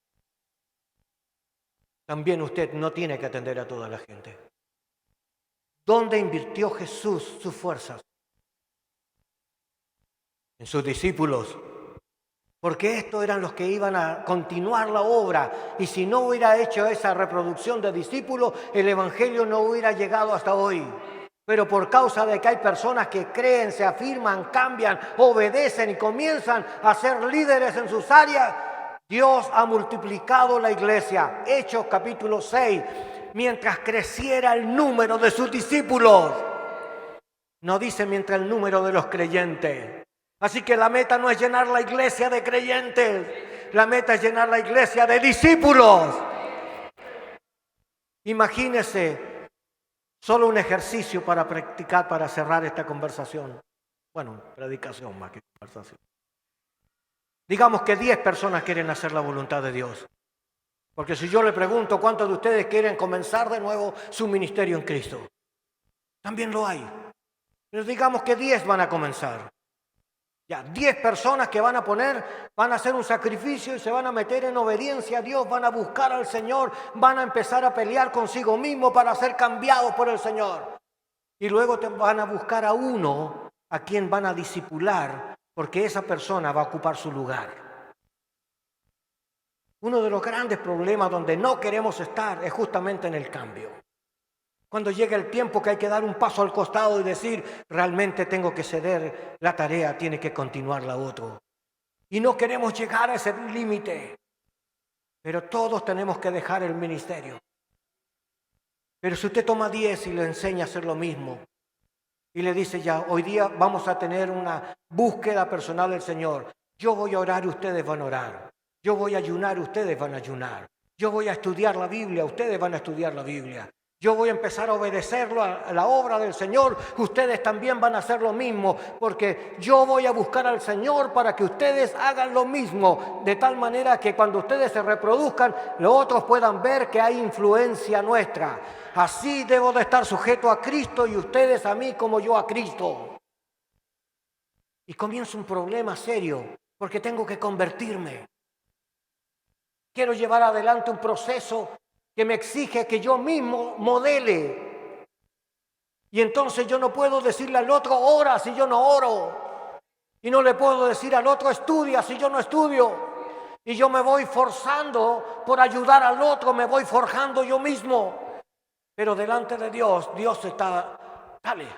También usted no tiene que atender a toda la gente. ¿Dónde invirtió Jesús sus fuerzas? En sus discípulos. Porque estos eran los que iban a continuar la obra. Y si no hubiera hecho esa reproducción de discípulos, el Evangelio no hubiera llegado hasta hoy. Pero por causa de que hay personas que creen, se afirman, cambian, obedecen y comienzan a ser líderes en sus áreas, Dios ha multiplicado la iglesia. Hechos capítulo 6. Mientras creciera el número de sus discípulos. No dice mientras el número de los creyentes. Así que la meta no es llenar la iglesia de creyentes. La meta es llenar la iglesia de discípulos. Imagínese solo un ejercicio para practicar, para cerrar esta conversación. Bueno, predicación más que conversación. Digamos que 10 personas quieren hacer la voluntad de Dios. Porque si yo le pregunto cuántos de ustedes quieren comenzar de nuevo su ministerio en Cristo, también lo hay. Pero digamos que 10 van a comenzar. Ya, 10 personas que van a hacer un sacrificio y se van a meter en obediencia a Dios, van a buscar al Señor, van a empezar a pelear consigo mismo para ser cambiados por el Señor. Y luego van a buscar a uno a quien van a discipular, porque esa persona va a ocupar su lugar. Uno de los grandes problemas donde no queremos estar es justamente en el cambio. Cuando llega el tiempo que hay que dar un paso al costado y decir, realmente tengo que ceder, la tarea tiene que continuar la otra. Y no queremos llegar a ese límite. Pero todos tenemos que dejar el ministerio. Pero si usted toma 10 y le enseña a hacer lo mismo, y le dice ya, hoy día vamos a tener una búsqueda personal del Señor. Yo voy a orar y ustedes van a orar. Yo voy a ayunar, ustedes van a ayunar. Yo voy a estudiar la Biblia, ustedes van a estudiar la Biblia. Yo voy a empezar a obedecerlo a la obra del Señor, ustedes también van a hacer lo mismo, porque yo voy a buscar al Señor para que ustedes hagan lo mismo, de tal manera que cuando ustedes se reproduzcan, los otros puedan ver que hay influencia nuestra. Así debo de estar sujeto a Cristo y ustedes a mí como yo a Cristo. Y comienza un problema serio, porque tengo que convertirme. Quiero llevar adelante un proceso que me exige que yo mismo modele. Y entonces yo no puedo decirle al otro, ora si yo no oro. Y no le puedo decir al otro, estudia si yo no estudio. Y yo me voy forzando por ayudar al otro, me voy forjando yo mismo. Pero delante de Dios, Dios está, dale,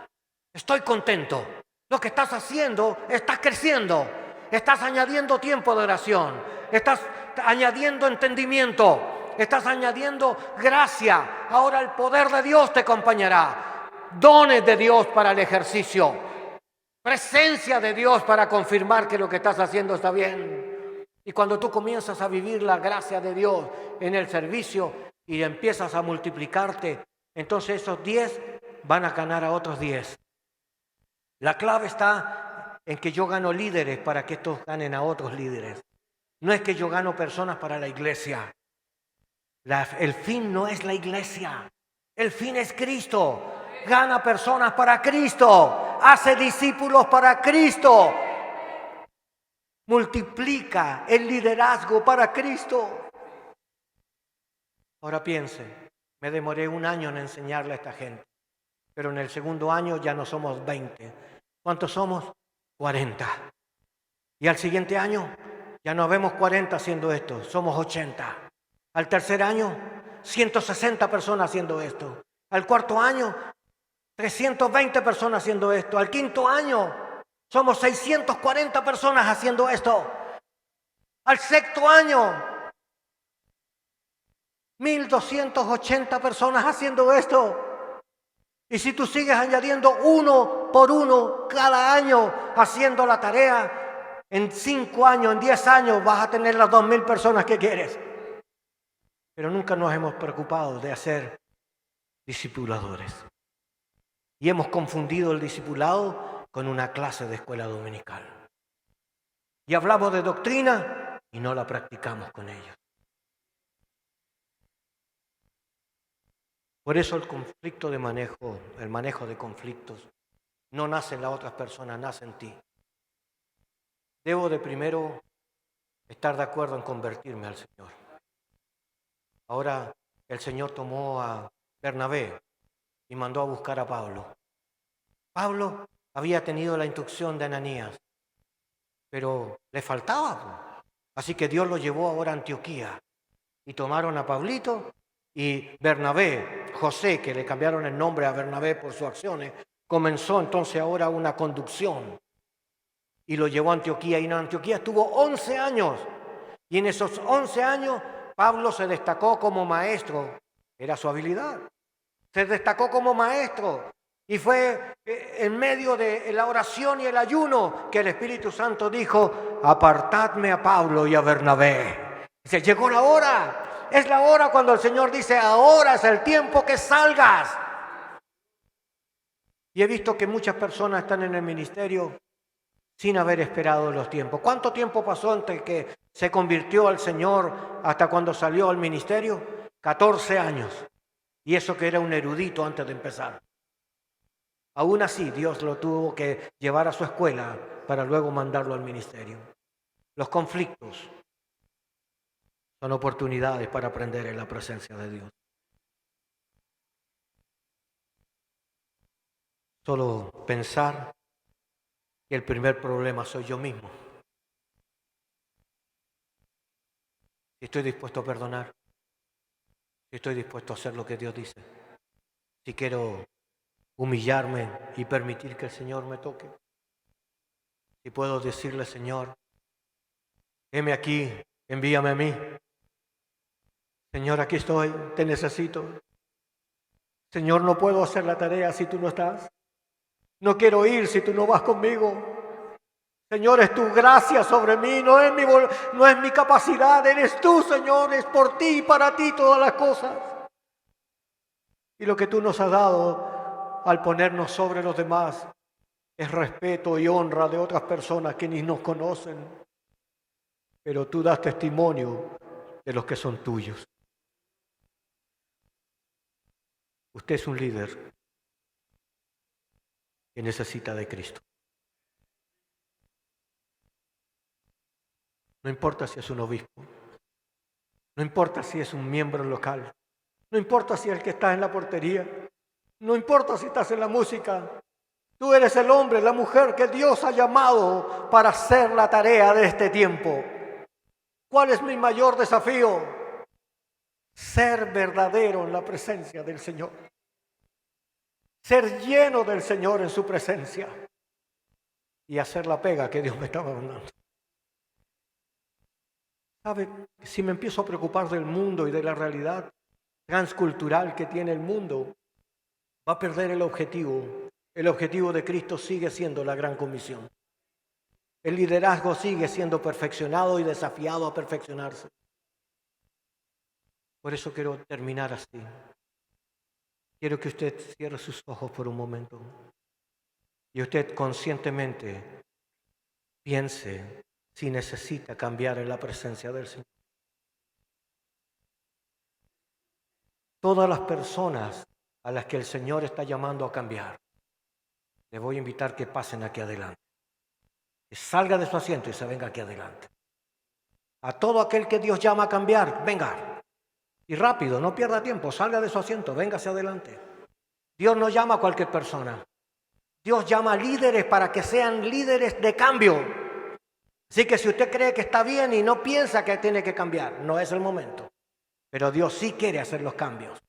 estoy contento. Lo que estás haciendo, estás creciendo. Estás añadiendo tiempo de oración. Estás añadiendo entendimiento. Estás añadiendo gracia. Ahora el poder de Dios te acompañará. Dones de Dios para el ejercicio. Presencia de Dios para confirmar que lo que estás haciendo está bien. Y cuando tú comienzas a vivir la gracia de Dios en el servicio y empiezas a multiplicarte, entonces esos 10 van a ganar a otros 10. La clave está en que yo gano líderes para que estos ganen a otros líderes. No es que yo gano personas para la iglesia. El fin no es la iglesia. El fin es Cristo. Gana personas para Cristo. Hace discípulos para Cristo. Multiplica el liderazgo para Cristo. Ahora piense, me demoré 1 año en enseñarle a esta gente, pero en el segundo año ya no somos 20. ¿Cuántos somos? 40. Y al siguiente año ya no vemos 40 haciendo esto, somos 80. Al tercer año, 160 personas haciendo esto. Al cuarto año, 320 personas haciendo esto. Al quinto año, somos 640 personas haciendo esto. Al sexto año, 1,280 personas haciendo esto. Y si tú sigues añadiendo 1 por 1 cada año haciendo la tarea, en 5 años, en 10 años vas a tener las 2,000 personas que quieres. Pero nunca nos hemos preocupado de hacer discipuladores. Y hemos confundido el discipulado con una clase de escuela dominical. Y hablamos de doctrina y no la practicamos con ellos. Por eso el conflicto de manejo, el manejo de conflictos, no nace en las otras personas, nace en ti. Debo de primero estar de acuerdo en convertirme al Señor. Ahora el Señor tomó a Bernabé y mandó a buscar a Pablo. Pablo había tenido la instrucción de Ananías, pero le faltaba. Así que Dios lo llevó ahora a Antioquía y tomaron a Pablito y Bernabé, José, que le cambiaron el nombre a Bernabé por sus acciones, comenzó entonces ahora una conducción y lo llevó a Antioquía. Y en Antioquía estuvo 11 años y en esos 11 años Pablo se destacó como maestro, era su habilidad. Se destacó como maestro y fue en medio de la oración y el ayuno que el Espíritu Santo dijo: apartadme a Pablo y a Bernabé. Dice, llegó la hora. Es la hora cuando el Señor dice, ahora es el tiempo que salgas. Y he visto que muchas personas están en el ministerio sin haber esperado los tiempos. ¿Cuánto tiempo pasó entre que se convirtió al Señor hasta cuando salió al ministerio? 14 años. Y eso que era un erudito antes de empezar. Aún así, Dios lo tuvo que llevar a su escuela para luego mandarlo al ministerio. Los conflictos son oportunidades para aprender en la presencia de Dios. Solo pensar que el primer problema soy yo mismo. Si estoy dispuesto a perdonar, si estoy dispuesto a hacer lo que Dios dice, si quiero humillarme y permitir que el Señor me toque, si puedo decirle, Señor, heme aquí, envíame a mí. Señor, aquí estoy, te necesito. Señor, no puedo hacer la tarea si tú no estás. No quiero ir si tú no vas conmigo. Señor, es tu gracia sobre mí, no es mi capacidad, eres tú, Señor, es por ti y para ti todas las cosas. Y lo que tú nos has dado al ponernos sobre los demás es respeto y honra de otras personas que ni nos conocen. Pero tú das testimonio de los que son tuyos. Usted es un líder que necesita de Cristo. No importa si es un obispo, no importa si es un miembro local, no importa si es el que está en la portería, no importa si estás en la música. Tú eres el hombre, la mujer que Dios ha llamado para hacer la tarea de este tiempo. ¿Cuál es mi mayor desafío? Ser verdadero en la presencia del Señor. Ser lleno del Señor en su presencia. Y hacer la pega que Dios me estaba mandando. ¿Sabe? Si me empiezo a preocupar del mundo y de la realidad transcultural que tiene el mundo, va a perder el objetivo. El objetivo de Cristo sigue siendo la gran comisión. El liderazgo sigue siendo perfeccionado y desafiado a perfeccionarse. Por eso quiero terminar así. Quiero que usted cierre sus ojos por un momento y usted conscientemente piense si necesita cambiar en la presencia del Señor. Todas las personas a las que el Señor está llamando a cambiar, les voy a invitar que pasen aquí adelante. Que salga de su asiento y se venga aquí adelante. A todo aquel que Dios llama a cambiar, venga. Y rápido, no pierda tiempo, salga de su asiento, venga hacia adelante. Dios no llama a cualquier persona. Dios llama a líderes para que sean líderes de cambio. Así que si usted cree que está bien y no piensa que tiene que cambiar, no es el momento. Pero Dios sí quiere hacer los cambios.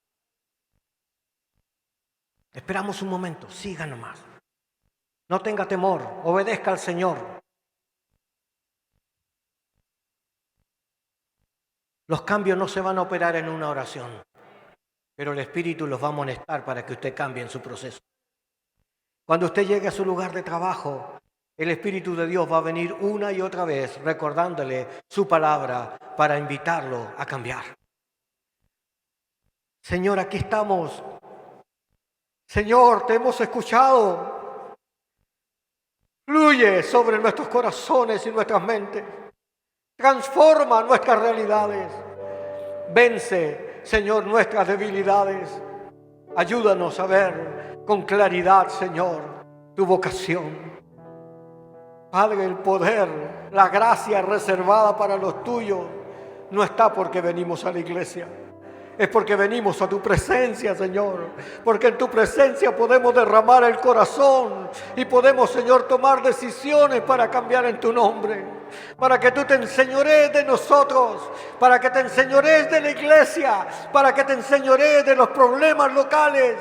Esperamos un momento, siga nomás. No tenga temor, obedezca al Señor. Los cambios no se van a operar en una oración, pero el Espíritu los va a amonestar para que usted cambie en su proceso. Cuando usted llegue a su lugar de trabajo, el Espíritu de Dios va a venir una y otra vez recordándole su palabra para invitarlo a cambiar. Señor, aquí estamos. Señor, te hemos escuchado. Fluye sobre nuestros corazones y nuestras mentes. Transforma nuestras realidades. Vence, Señor, nuestras debilidades. Ayúdanos a ver con claridad, Señor, tu vocación. Padre, el poder, la gracia reservada para los tuyos no está porque venimos a la iglesia. Es porque venimos a tu presencia, Señor. Porque en tu presencia podemos derramar el corazón y podemos, Señor, tomar decisiones para cambiar en tu nombre. Para que tú te enseñorees de nosotros. Para que te enseñorees de la iglesia. Para que te enseñorees de los problemas locales.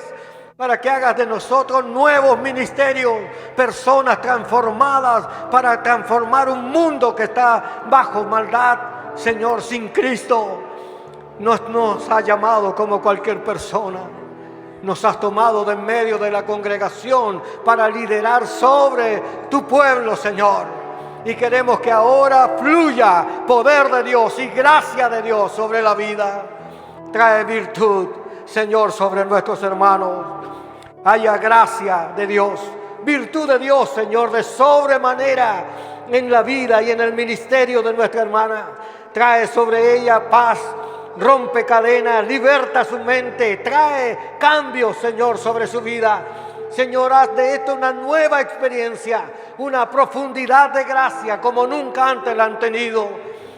Para que hagas de nosotros nuevos ministerios. Personas transformadas para transformar un mundo que está bajo maldad, Señor, sin Cristo. Nos has llamado como cualquier persona. Nos has tomado de en medio de la congregación para liderar sobre tu pueblo, Señor. Y queremos que ahora fluya poder de Dios y gracia de Dios sobre la vida. Trae virtud, Señor, sobre nuestros hermanos. Haya gracia de Dios, virtud de Dios, Señor, de sobremanera en la vida y en el ministerio de nuestra hermana. Trae sobre ella paz. Rompe cadenas, liberta su mente, trae cambios, Señor, sobre su vida. Señor, haz de esto una nueva experiencia, una profundidad de gracia como nunca antes la han tenido.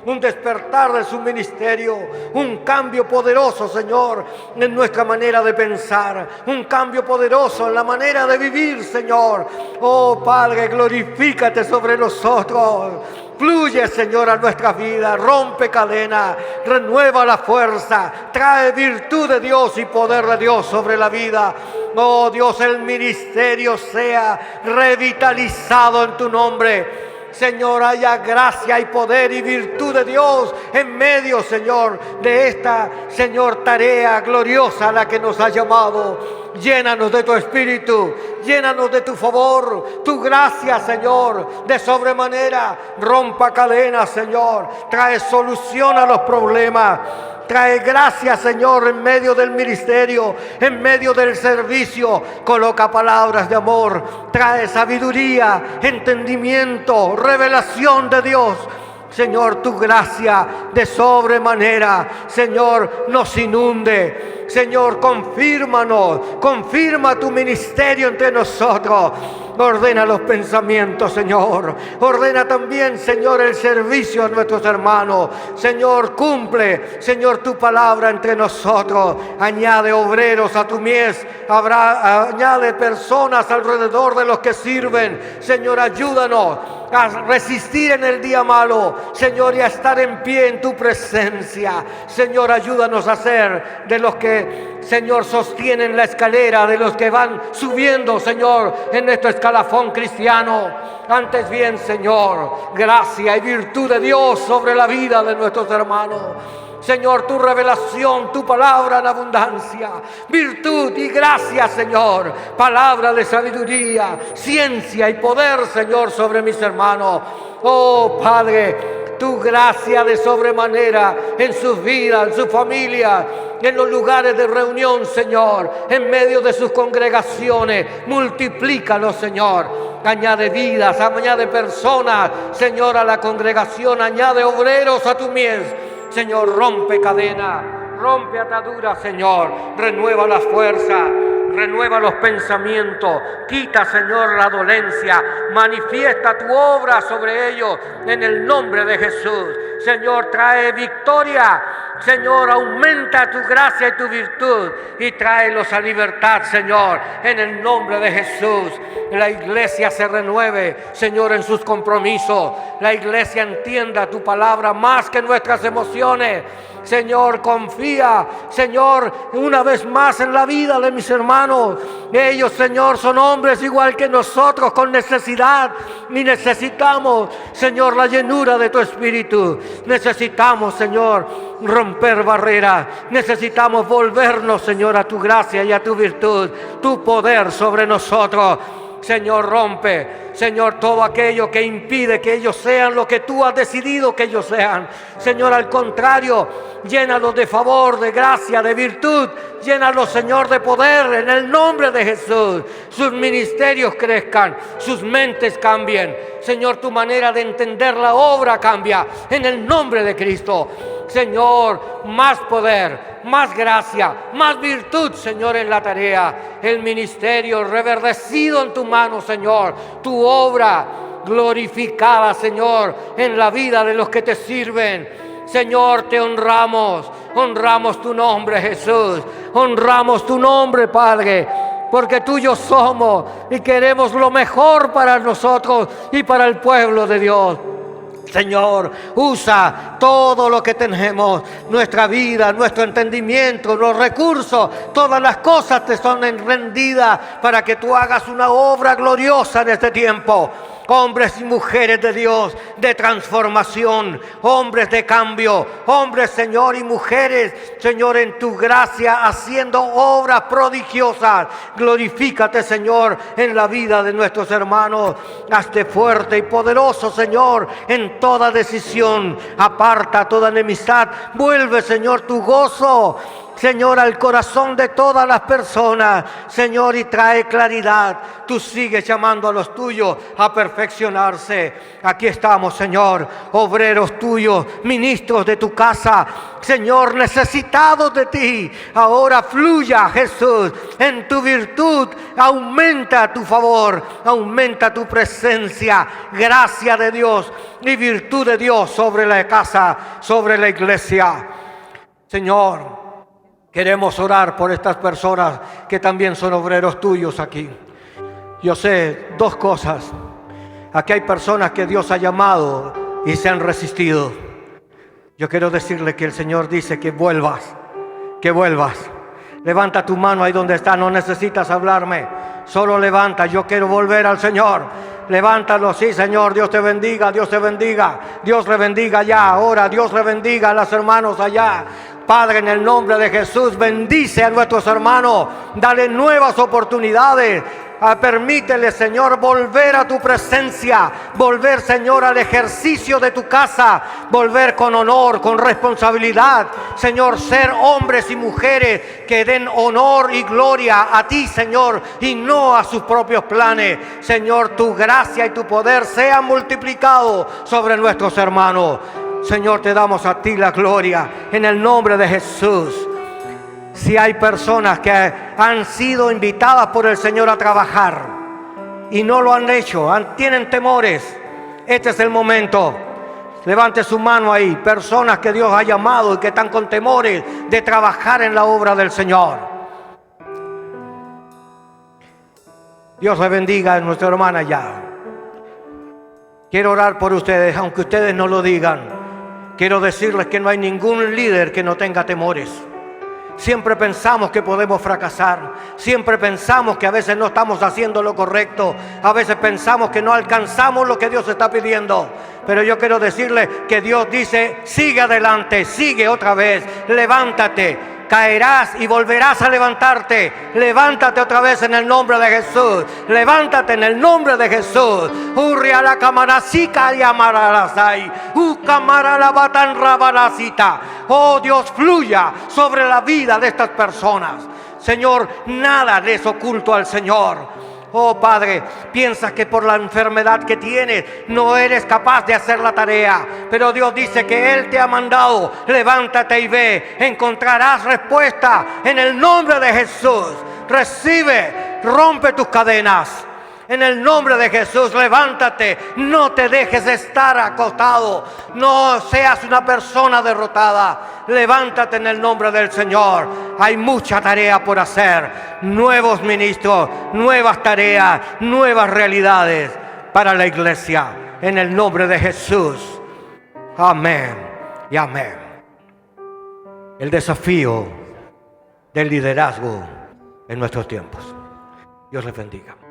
Un despertar de su ministerio, un cambio poderoso, Señor, en nuestra manera de pensar, un cambio poderoso en la manera de vivir, Señor. Oh Padre, glorifícate sobre nosotros. Fluye, Señor, a nuestras vidas, rompe cadenas, renueva la fuerza, trae virtud de Dios y poder de Dios sobre la vida. Oh Dios, el ministerio sea revitalizado en tu nombre. Señor, haya gracia y poder y virtud de Dios en medio, Señor, de esta, Señor, tarea gloriosa a la que nos ha llamado. Llénanos de tu espíritu, llénanos de tu favor, tu gracia, Señor, de sobremanera. Rompa cadenas, Señor, trae solución a los problemas. Trae gracia, Señor, en medio del ministerio, en medio del servicio. Coloca palabras de amor. Trae sabiduría, entendimiento, revelación de Dios. Señor, tu gracia de sobremanera, Señor, nos inunde. Señor, confírmanos, confirma tu ministerio entre nosotros. Ordena los pensamientos, Señor. Ordena también, Señor, el servicio a nuestros hermanos. Señor, cumple, Señor, tu palabra entre nosotros. Añade obreros a tu mies. Añade personas alrededor de los que sirven. Señor, ayúdanos a resistir en el día malo. Señor, y a estar en pie en tu presencia. Señor, ayúdanos a ser de los que, Señor, sostienen la escalera, de los que van subiendo, Señor, en nuestro escalafón cristiano. Antes bien, Señor, gracia y virtud de Dios sobre la vida de nuestros hermanos. Señor, tu revelación, tu palabra en abundancia, virtud y gracia, Señor, palabra de sabiduría, ciencia y poder, Señor, sobre mis hermanos. Oh, Padre, tu gracia de sobremanera en sus vidas, en su familia, en los lugares de reunión, Señor, en medio de sus congregaciones, multiplícalo, Señor. Añade vidas, añade personas, Señor, a la congregación, añade obreros a tu mies. Señor, rompe cadenas, rompe ataduras, Señor, renueva las fuerzas, renueva los pensamientos, quita, Señor, la dolencia, manifiesta tu obra sobre ellos en el nombre de Jesús. Señor, trae victoria. Señor, aumenta tu gracia y tu virtud y tráelos a libertad, Señor, en el nombre de Jesús. La iglesia se renueve, Señor, en sus compromisos. La iglesia entienda tu palabra más que nuestras emociones. Señor, confía, Señor, una vez más en la vida de mis hermanos. Ellos, Señor, son hombres igual que nosotros, con necesidad. Y necesitamos, Señor, la llenura de tu Espíritu. Necesitamos, Señor, romper barreras. Necesitamos volvernos, Señor, a tu gracia y a tu virtud, tu poder sobre nosotros. Señor, rompe, Señor, todo aquello que impide que ellos sean lo que tú has decidido que ellos sean. Señor, al contrario, llénalos de favor, de gracia, de virtud. Llénalos, Señor, de poder en el nombre de Jesús. Sus ministerios crezcan, sus mentes cambien. Señor, tu manera de entender la obra cambia en el nombre de Cristo. Señor, más poder, más gracia, más virtud, Señor, en la tarea. El ministerio reverdecido en tu mano, Señor. Tu obra glorificada, Señor, en la vida de los que te sirven. Señor, te honramos. Honramos tu nombre, Jesús. Honramos tu nombre, Padre. Porque tuyos somos y queremos lo mejor para nosotros y para el pueblo de Dios. Señor, usa todo lo que tenemos, nuestra vida, nuestro entendimiento, los recursos, todas las cosas te son rendidas para que tú hagas una obra gloriosa en este tiempo. Hombres y mujeres de Dios, de transformación, hombres de cambio, hombres, Señor, y mujeres, Señor, en tu gracia, haciendo obras prodigiosas. Glorifícate, Señor, en la vida de nuestros hermanos. Hazte fuerte y poderoso, Señor, en toda decisión. Aparta toda enemistad. Vuelve, Señor, tu gozo, Señor, al corazón de todas las personas, Señor, y trae claridad. Tú sigues llamando a los tuyos a perfeccionarse. Aquí estamos, Señor, obreros tuyos, ministros de tu casa, Señor, necesitados de ti. Ahora fluya, Jesús, en tu virtud. Aumenta tu favor, aumenta tu presencia, gracia de Dios y virtud de Dios sobre la casa, sobre la iglesia. Señor, queremos orar por estas personas que también son obreros tuyos aquí. Yo sé dos cosas. Aquí hay personas que Dios ha llamado y se han resistido. Yo quiero decirle que el Señor dice que vuelvas, que vuelvas. Levanta tu mano ahí donde está, no necesitas hablarme. Solo levanta, yo quiero volver al Señor. Levántalo, sí, Señor, Dios te bendiga, Dios te bendiga. Dios le bendiga allá, ahora, Dios le bendiga a los hermanos allá. Padre, en el nombre de Jesús, bendice a nuestros hermanos, dale nuevas oportunidades. Permítele, Señor, volver a tu presencia, volver, Señor, al ejercicio de tu casa, volver con honor, con responsabilidad, Señor, ser hombres y mujeres que den honor y gloria a ti, Señor, y no a sus propios planes. Señor, tu gracia y tu poder sean multiplicados sobre nuestros hermanos. Señor, te damos a ti la gloria en el nombre de Jesús. Si hay personas que han sido invitadas por el Señor a trabajar y no lo han hecho, tienen temores, este es el momento. Levante su mano ahí. Personas que Dios ha llamado y que están con temores de trabajar en la obra del Señor. Dios le bendiga a nuestra hermana ya. Quiero orar por ustedes, aunque ustedes no lo digan. Quiero decirles que no hay ningún líder que no tenga temores. Siempre pensamos que podemos fracasar. Siempre pensamos que a veces no estamos haciendo lo correcto. A veces pensamos que no alcanzamos lo que Dios está pidiendo. Pero yo quiero decirle que Dios dice, sigue adelante, sigue otra vez, levántate. Caerás y volverás a levantarte. Levántate otra vez en el nombre de Jesús. Levántate en el nombre de Jesús. Urriala camarasica y amarasai. Ucamaralabatan rabarasita. Oh Dios, fluya sobre la vida de estas personas. Señor, nada les oculto al Señor. Oh Padre, piensas que por la enfermedad que tienes no eres capaz de hacer la tarea, pero Dios dice que Él te ha mandado. Levántate y ve, encontrarás respuesta en el nombre de Jesús. Recibe, rompe tus cadenas. En el nombre de Jesús, levántate, no te dejes estar acostado, no seas una persona derrotada. Levántate en el nombre del Señor. Hay mucha tarea por hacer, nuevos ministros, nuevas tareas, nuevas realidades para la iglesia. En el nombre de Jesús. Amén y amén. El desafío del liderazgo en nuestros tiempos. Dios les bendiga.